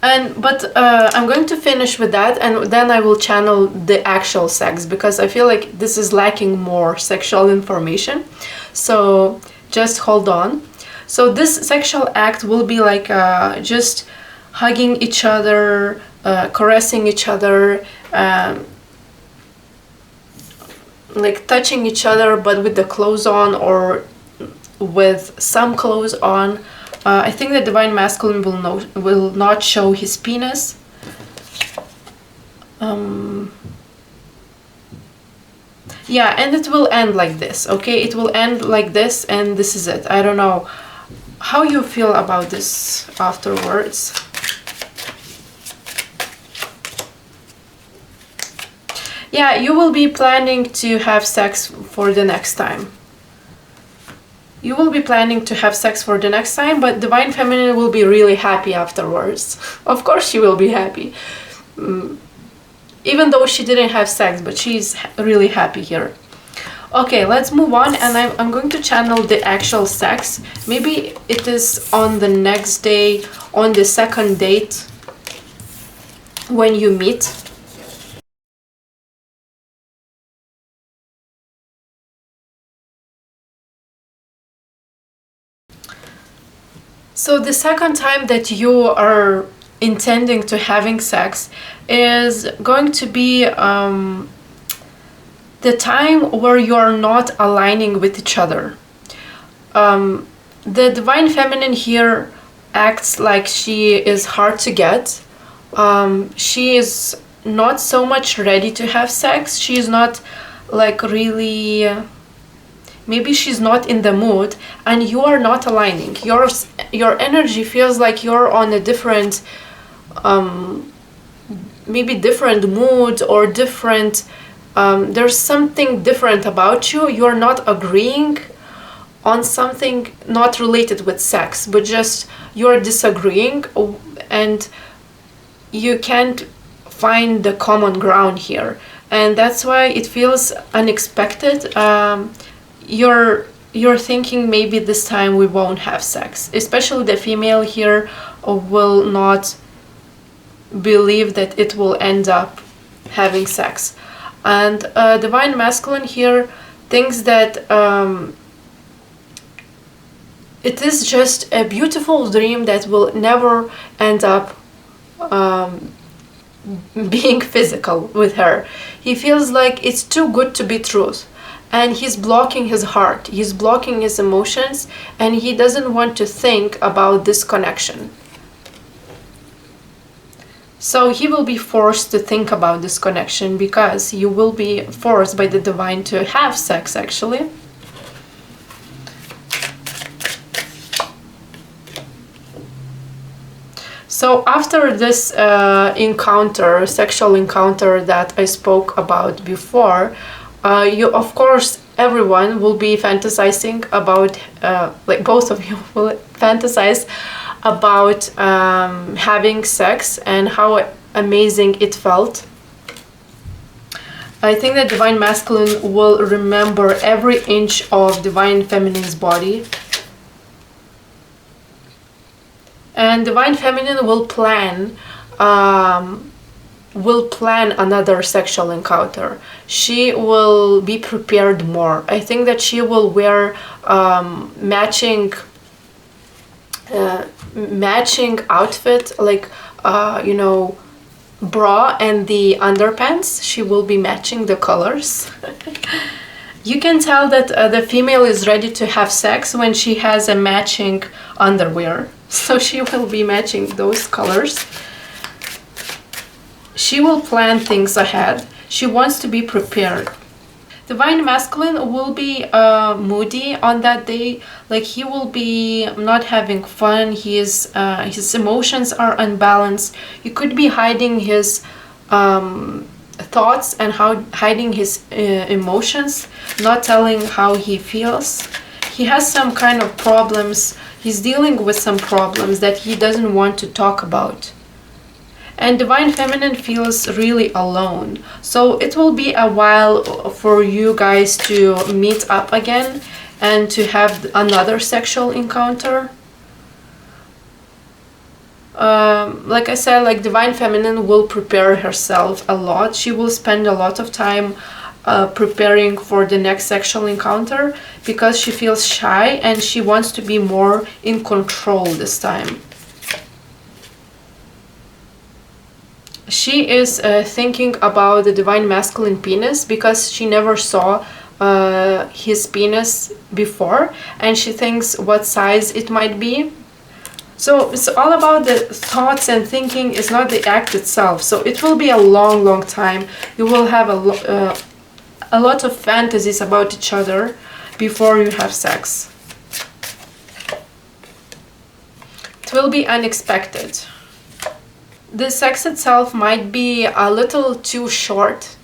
But I'm going to finish with that, and then I will channel the actual sex, because I feel like this is lacking more sexual information. So just hold on. So this sexual act will be like just hugging each other, caressing each other, like touching each other, but with the clothes on or with some clothes on. I think the divine masculine will not show his penis. Yeah, and it will end like this, okay? It will end like this, and this is it. I don't know how you feel about this afterwards. Yeah, you will be planning to have sex for the next time. You will be planning to have sex for the next time, but divine feminine will be really happy afterwards. Of course she will be happy. Even though she didn't have sex, but she's really happy here. Okay, let's move on, and I'm going to channel the actual sex. Maybe it is on the next day, on the second date, when you meet. So the second time that you are intending to having sex is going to be the time where you are not aligning with each other. The divine feminine here acts like she is hard to get. She is not so much ready to have sex. She is not like really... maybe she's not in the mood, and you are not aligning. Your energy feels like you're on a different maybe different moods or different, there's something different about you. You're not agreeing on something not related with sex, but just you're disagreeing, and you can't find the common ground here, and that's why it feels unexpected. You're thinking maybe this time we won't have sex, especially the female here will not believe that it will end up having sex, and divine masculine here thinks that it is just a beautiful dream that will never end up being physical with her. He feels like it's too good to be truth, and he's blocking his heart, he's blocking his emotions, and he doesn't want to think about this connection. So he will be forced to think about this connection, because you will be forced by the divine to have sex, actually. So after this encounter, sexual encounter that I spoke about before, you, of course, everyone will be fantasizing about, like both of you will fantasize about having sex and how amazing it felt. I think that divine masculine will remember every inch of divine feminine's body. And divine feminine will plan another sexual encounter. She will be prepared more. I think that she will wear matching outfit, like you know, bra and the underpants. She will be matching the colors. You can tell that the female is ready to have sex when she has a matching underwear. So she will be matching those colors. She will plan things ahead. She wants to be prepared. Divine masculine will be moody on that day. Like he will be not having fun. His emotions are unbalanced. He could be hiding his thoughts and hiding his emotions, not telling how he feels. He has some kind of problems. He's dealing with some problems that he doesn't want to talk about. And divine feminine feels really alone. So it will be a while for you guys to meet up again and to have another sexual encounter. Like I said, like divine feminine will prepare herself a lot. She will spend a lot of time preparing for the next sexual encounter, because she feels shy and she wants to be more in control this time. She is thinking about the divine masculine penis, because she never saw his penis before, and she thinks what size it might be. So it's all about the thoughts and thinking, is not the act itself. So it will be a long time. You will have a lot of fantasies about each other before you have sex. It will be unexpected. The sex itself might be a little too short.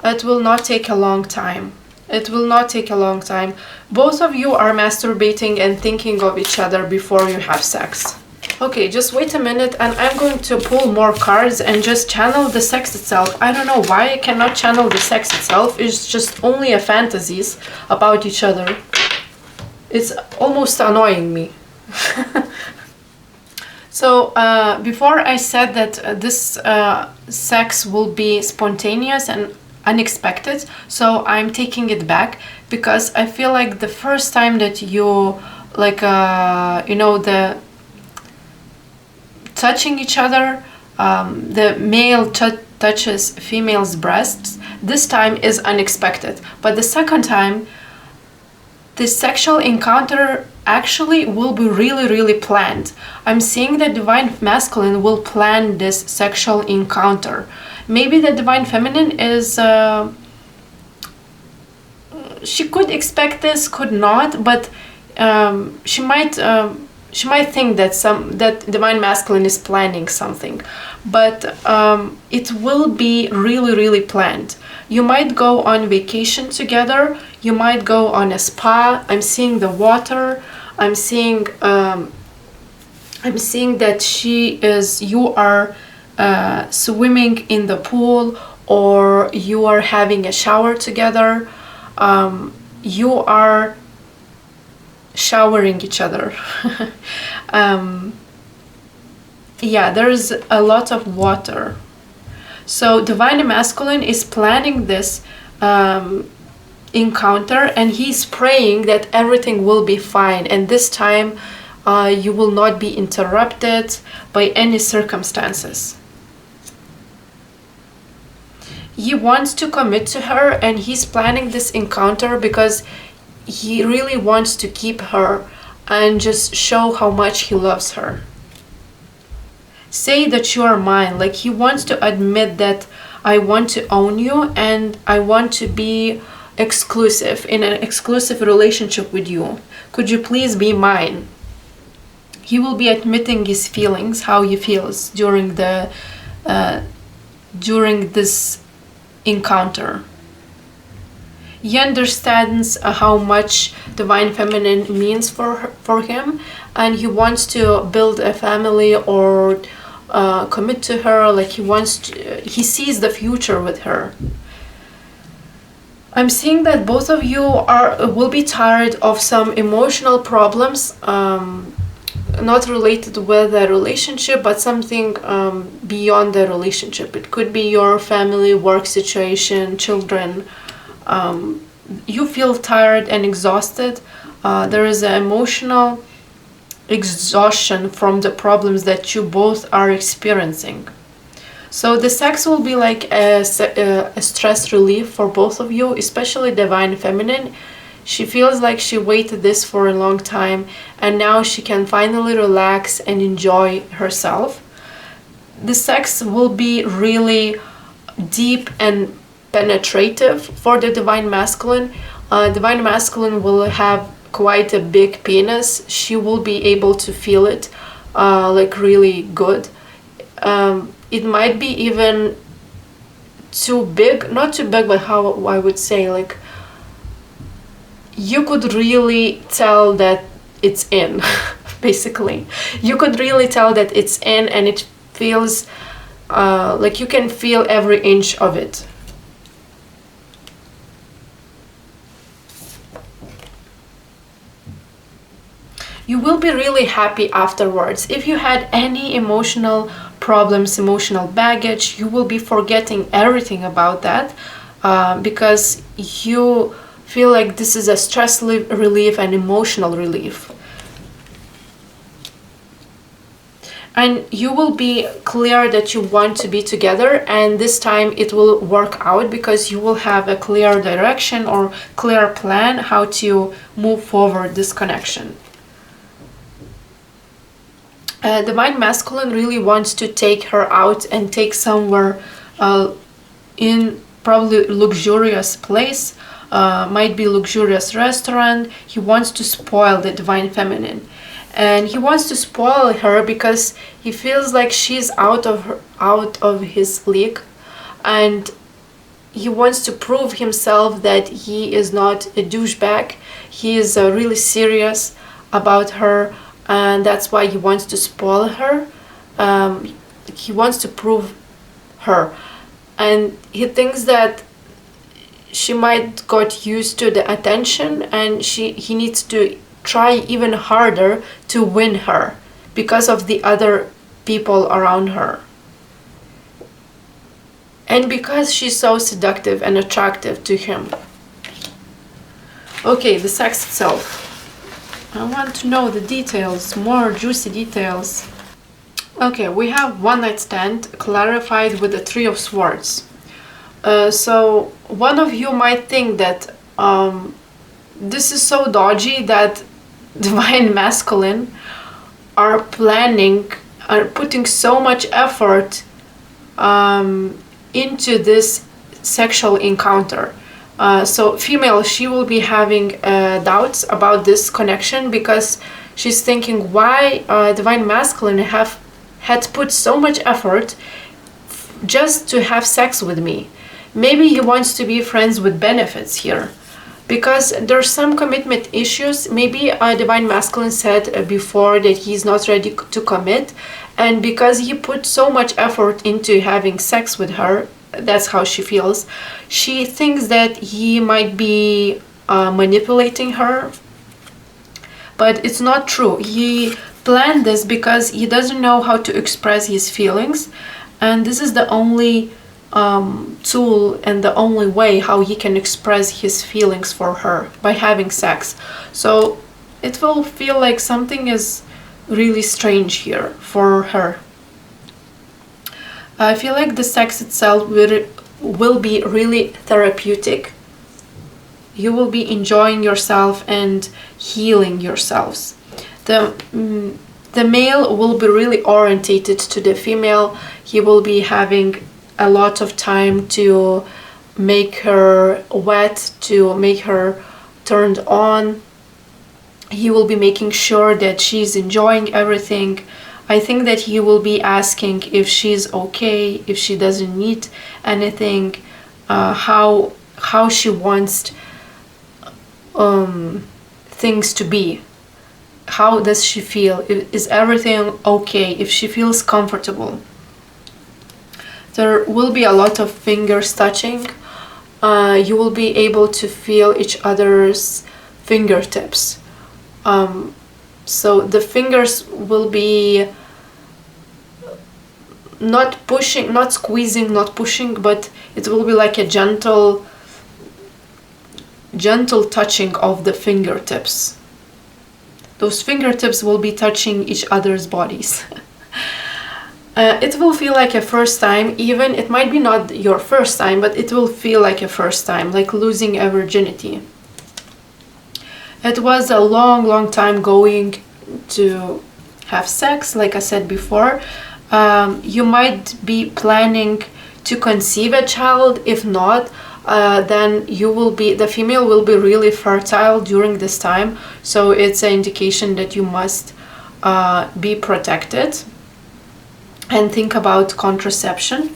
It will not take a long time. It will not take a long time. Both of you are masturbating and thinking of each other before you have sex. Okay, just wait a minute, and I'm going to pull more cards and just channel the sex itself. I don't know why I cannot channel the sex itself. It's just only a fantasies about each other. It's almost annoying me. So before I said that this sex will be spontaneous and unexpected, so I'm taking it back, because I feel like the first time that you like you know, the touching each other, the male touches female's breasts, this time is unexpected. But the second time, the sexual encounter actually will be really planned. I'm seeing that divine masculine will plan this sexual encounter. Maybe the divine feminine is she could expect this, could not, but she might think that divine masculine is planning something. but it will be really, really planned. You might go on vacation together, you might go on a spa. I'm seeing the water, I'm seeing that you are swimming in the pool, or you are having a shower together. You are showering each other. Yeah, there's a lot of water. So divine masculine is planning this encounter, and he's praying that everything will be fine, and this time you will not be interrupted by any circumstances. He wants to commit to her, and he's planning this encounter because he really wants to keep her and just show how much he loves her. Say that you are mine. Like, he wants to admit that I want to own you and I want to be exclusive, in an exclusive relationship with you. Could you please be mine? He will be admitting his feelings, how he feels during this encounter. He understands how much divine feminine means for him, and he wants to build a family or commit to her. Like, he sees the future with her. I'm seeing that both of you will be tired of some emotional problems, not related with the relationship, but something beyond the relationship. It could be your family, work situation, children. You feel tired and exhausted. There is an emotional exhaustion from the problems that you both are experiencing. So the sex will be like a stress relief for both of you, especially divine feminine. She feels like she waited this for a long time, and now she can finally relax and enjoy herself. The sex will be really deep and penetrative for the divine masculine. Divine masculine will have quite a big penis. She will be able to feel it like really good. It might be even too big, not too big, but how I would say, like, you could really tell that it's in. Basically, you could really tell that it's in, and it feels like you can feel every inch of it. You will be really happy afterwards. If you had any emotional problems, emotional baggage, you will be forgetting everything about that because you feel like this is a stress relief and emotional relief. And you will be clear that you want to be together, and this time it will work out because you will have a clear direction or clear plan how to move forward this connection. Divine masculine really wants to take her out and take somewhere in probably luxurious place, might be luxurious restaurant. He wants to spoil the divine feminine, and he wants to spoil her because he feels like she's out of his league, and he wants to prove himself that he is not a douchebag. He is really serious about her, and that's why he wants to spoil her. He wants to prove her, and he thinks that she might got used to the attention, and he needs to try even harder to win her because of the other people around her, and because she's so seductive and attractive to him. Okay, the sex itself. I want to know the details, more juicy details. Okay, we have one night stand clarified with the Three of Swords. So one of you might think that this is so dodgy that divine masculine are putting so much effort into this sexual encounter. So female, she will be having doubts about this connection because she's thinking, why divine masculine had put so much effort just to have sex with me. Maybe he wants to be friends with benefits here, because there's some commitment issues. Maybe a divine masculine said before that he's not ready to commit, and because he put so much effort into having sex with her, that's how she feels. She thinks that he might be manipulating her, but it's not true. He planned this because he doesn't know how to express his feelings, and this is the only tool and the only way how he can express his feelings for her, by having sex. So it will feel like something is really strange here for her. I feel like the sex itself will be really therapeutic. You will be enjoying yourself and healing yourselves. The male will be really orientated to the female. He will be having a lot of time to make her wet, to make her turned on. He will be making sure that she's enjoying everything. I think that he will be asking if she's okay, if she doesn't need anything, how she wants things to be. How does she feel? Is everything okay? If she feels comfortable. There will be a lot of fingers touching. You will be able to feel each other's fingertips. So the fingers will be not pushing, not squeezing, not pushing, but it will be like a gentle touching of the fingertips. Those fingertips will be touching each other's bodies. It will feel like a first time, even it might be not your first time, but it will feel like a first time, like losing a virginity. It was a long time going to have sex, like I said before. You might be planning to conceive a child. If not, then the female will be really fertile during this time. So it's an indication that you must be protected and think about contraception.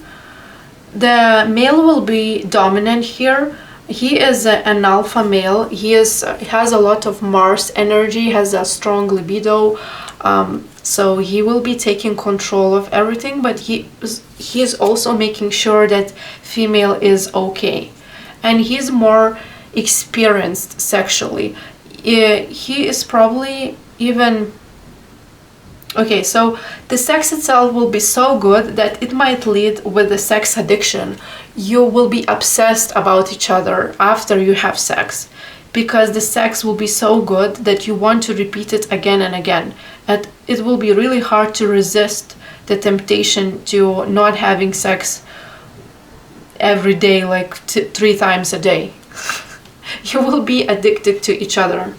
The male will be dominant here. He is an alpha male. He has a lot of Mars energy, has a strong libido. So he will be taking control of everything, but he is also making sure that female is okay. And he's more experienced sexually. He is probably even... Okay, so the sex itself will be so good that it might lead with the sex addiction. You will be obsessed about each other after you have sex, because the sex will be so good that you want to repeat it again and again. And it will be really hard to resist the temptation to not having sex every day, like 3 times a day. You will be addicted to each other,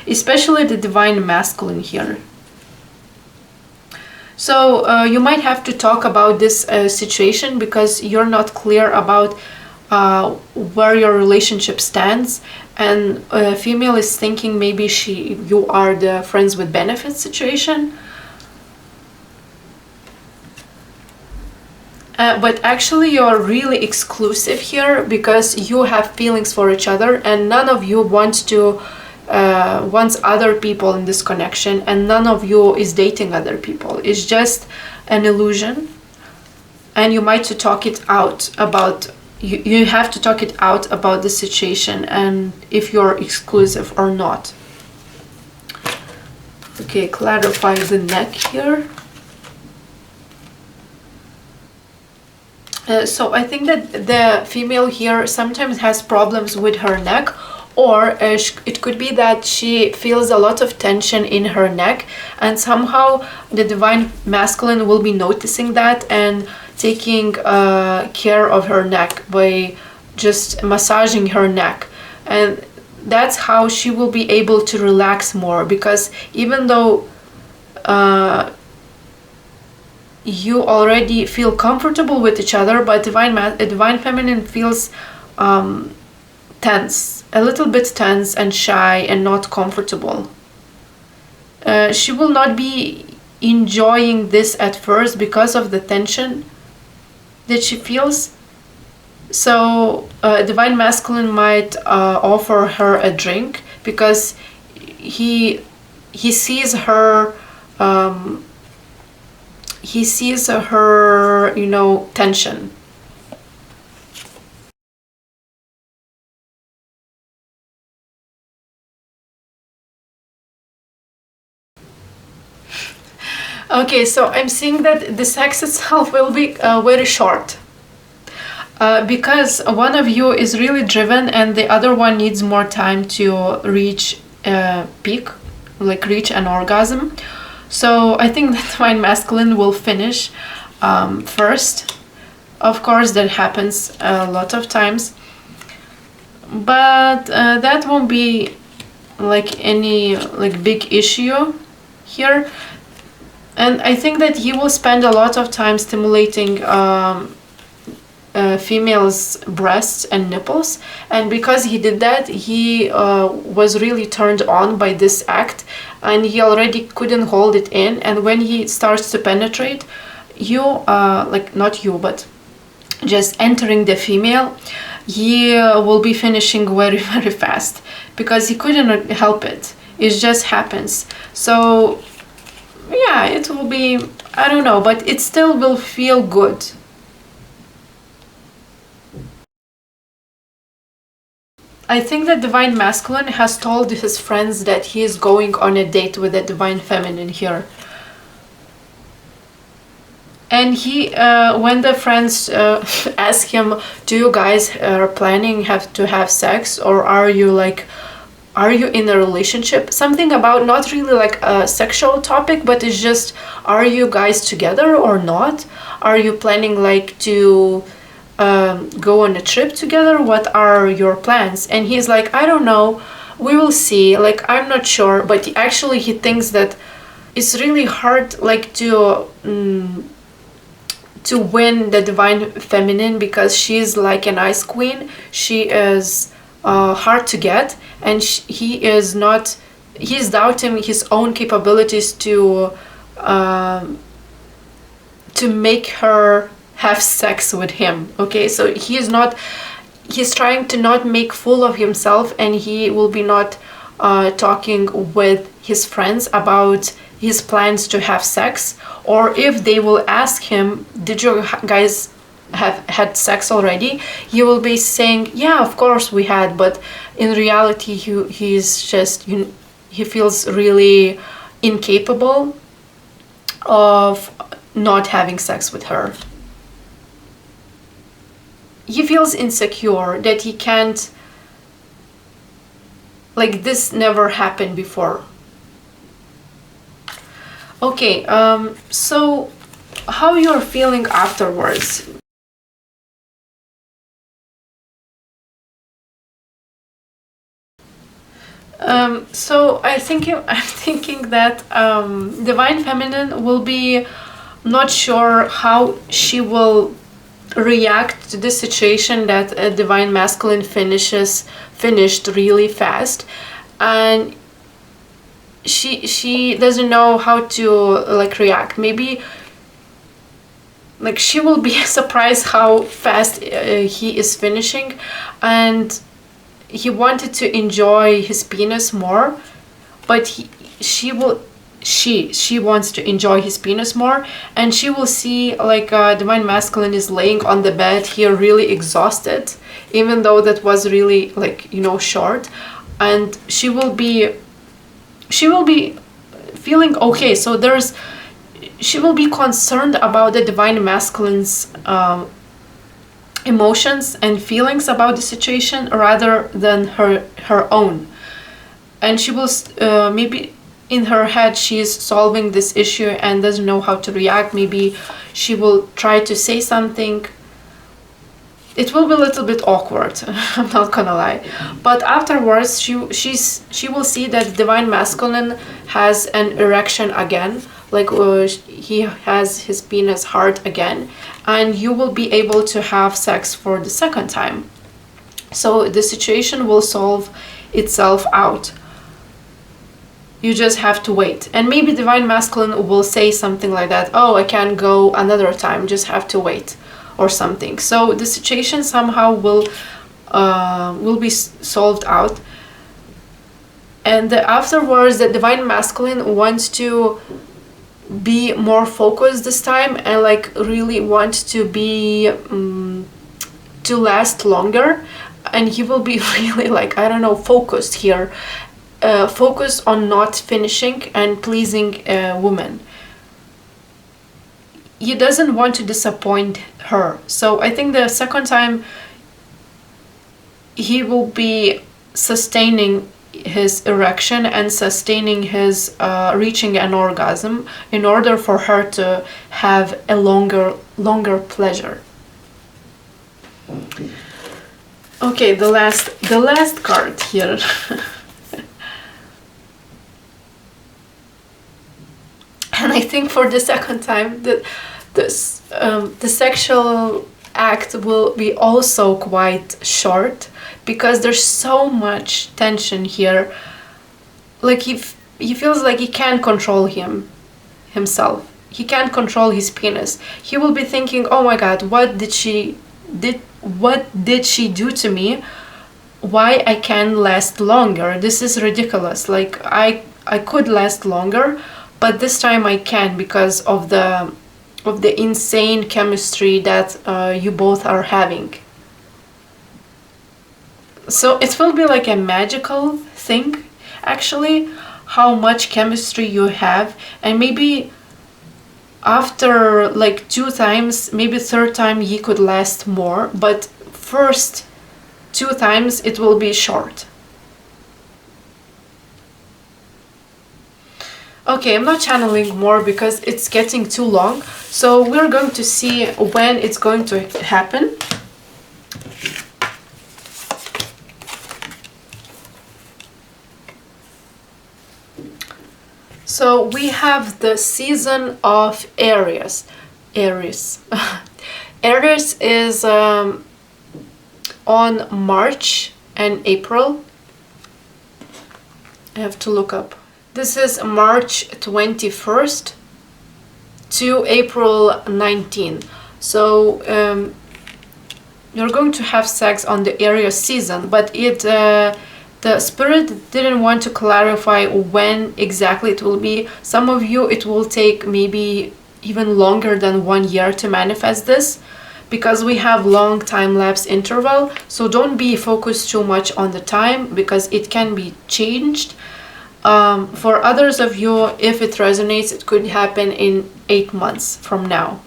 especially the divine masculine here. So you might have to talk about this situation, because you're not clear about where your relationship stands, and female is thinking maybe you are the friends with benefits situation. But actually you're really exclusive here, because you have feelings for each other, and none of you wants other people in this connection, and none of you is dating other people. It's just an illusion, and you might to talk it out about... You have to talk it out about the situation and if you're exclusive or not. Okay, clarify the neck here. So I think that the female here sometimes has problems with her neck, or it could be that she feels a lot of tension in her neck, and somehow the divine masculine will be noticing that and taking care of her neck by just massaging her neck. And that's how she will be able to relax more, because even though you already feel comfortable with each other, but divine feminine feels tense, a little bit tense and shy and not comfortable. She will not be enjoying this at first because of the tension that she feels. So divine masculine might offer her a drink because he sees her tension. Okay, so I'm seeing that the sex itself will be very short. Because one of you is really driven and the other one needs more time to reach a peak, like reach an orgasm. So I think that divine masculine will finish first. Of course, that happens a lot of times. But that won't be like any like big issue here. And I think that he will spend a lot of time stimulating females' breasts and nipples, and because he did that, he was really turned on by this act, and he already couldn't hold it in. And when he starts to penetrate you, like not you, but just entering the female, he will be finishing very, very fast because he couldn't help it. It just happens. So yeah, it will be, I don't know, but it still will feel good. I think that divine masculine has told his friends that he is going on a date with the divine feminine here. And he, when the friends ask him, do you guys are planning to have sex, or are you in a relationship? Something about not really like a sexual topic, but it's just, are you guys together or not? Are you planning like to go on a trip together? What are your plans? And he's like, I don't know, we will see, like I'm not sure. But actually he thinks that it's really hard like to win the divine feminine, because she's like an ice queen. She is hard to get, and he's doubting his own capabilities to make her have sex with him. Okay, so he's trying to not make fool of himself, and he will be not talking with his friends about his plans to have sex. Or if they will ask him, did you guys have had sex already, he will be saying, yeah, of course we had. But in reality he feels really incapable of not having sex with her. He feels insecure that he can't, like this never happened before. Okay, so how you're feeling afterwards? So I'm thinking that divine feminine will be not sure how she will react to this situation that a divine masculine finished really fast, and she doesn't know how to like react. Maybe like she will be surprised how fast he is finishing, and he wanted to enjoy his penis more, but she wants to enjoy his penis more, and she will see like divine masculine is laying on the bed here really exhausted, even though that was really like short, and she will be feeling okay. So she will be concerned about the divine masculine's emotions and feelings about the situation rather than her own. And she will maybe in her head she's solving this issue and doesn't know how to react. Maybe she will try to say something. It will be a little bit awkward, I'm not gonna lie. But afterwards she will see that divine masculine has an erection again, like he has his penis hard again, and you will be able to have sex for the second time. So the situation will solve itself out. You just have to wait. And maybe divine masculine will say something like that, oh, I can't go another time, just have to wait, or something. So the situation somehow will be solved out. And afterwards, the divine masculine wants to be more focused this time, and like really want to be to last longer. And he will be really like, I don't know, focused here, focused on not finishing and pleasing a woman. He doesn't want to disappoint her. So I think the second time he will be sustaining his erection and sustaining his reaching an orgasm in order for her to have a longer pleasure. Okay, the last card here. And I think for the second time that the sexual act will be also quite short, because there's so much tension here. Like he feels like he can't control himself. He can't control his penis. He will be thinking, oh my god, what did she do to me? Why I can't last longer? This is ridiculous. Like I could last longer, but this time I can't because of the insane chemistry that you both are having. So it will be like a magical thing, actually, how much chemistry you have. And maybe after like 2 times, maybe 3rd time, you could last more, but first 2 times it will be short. Okay, I'm not channeling more because it's getting too long. So we're going to see when it's going to happen. So we have the season of Aries. Aries is on March and April. I have to look up. This is March 21st to April 19th. So you're going to have sex on the Aries season, but the spirit didn't want to clarify when exactly it will be. Some of you, it will take maybe even longer than 1 year to manifest this, because we have long time lapse interval. So don't be focused too much on the time, because it can be changed. For others of you, if it resonates, it could happen in 8 months from now.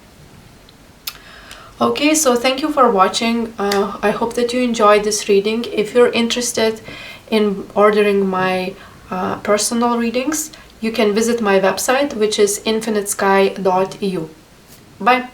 Okay, so thank you for watching. I hope that you enjoyed this reading. If you're interested in ordering my personal readings, you can visit my website, which is infinitesky.eu. Bye!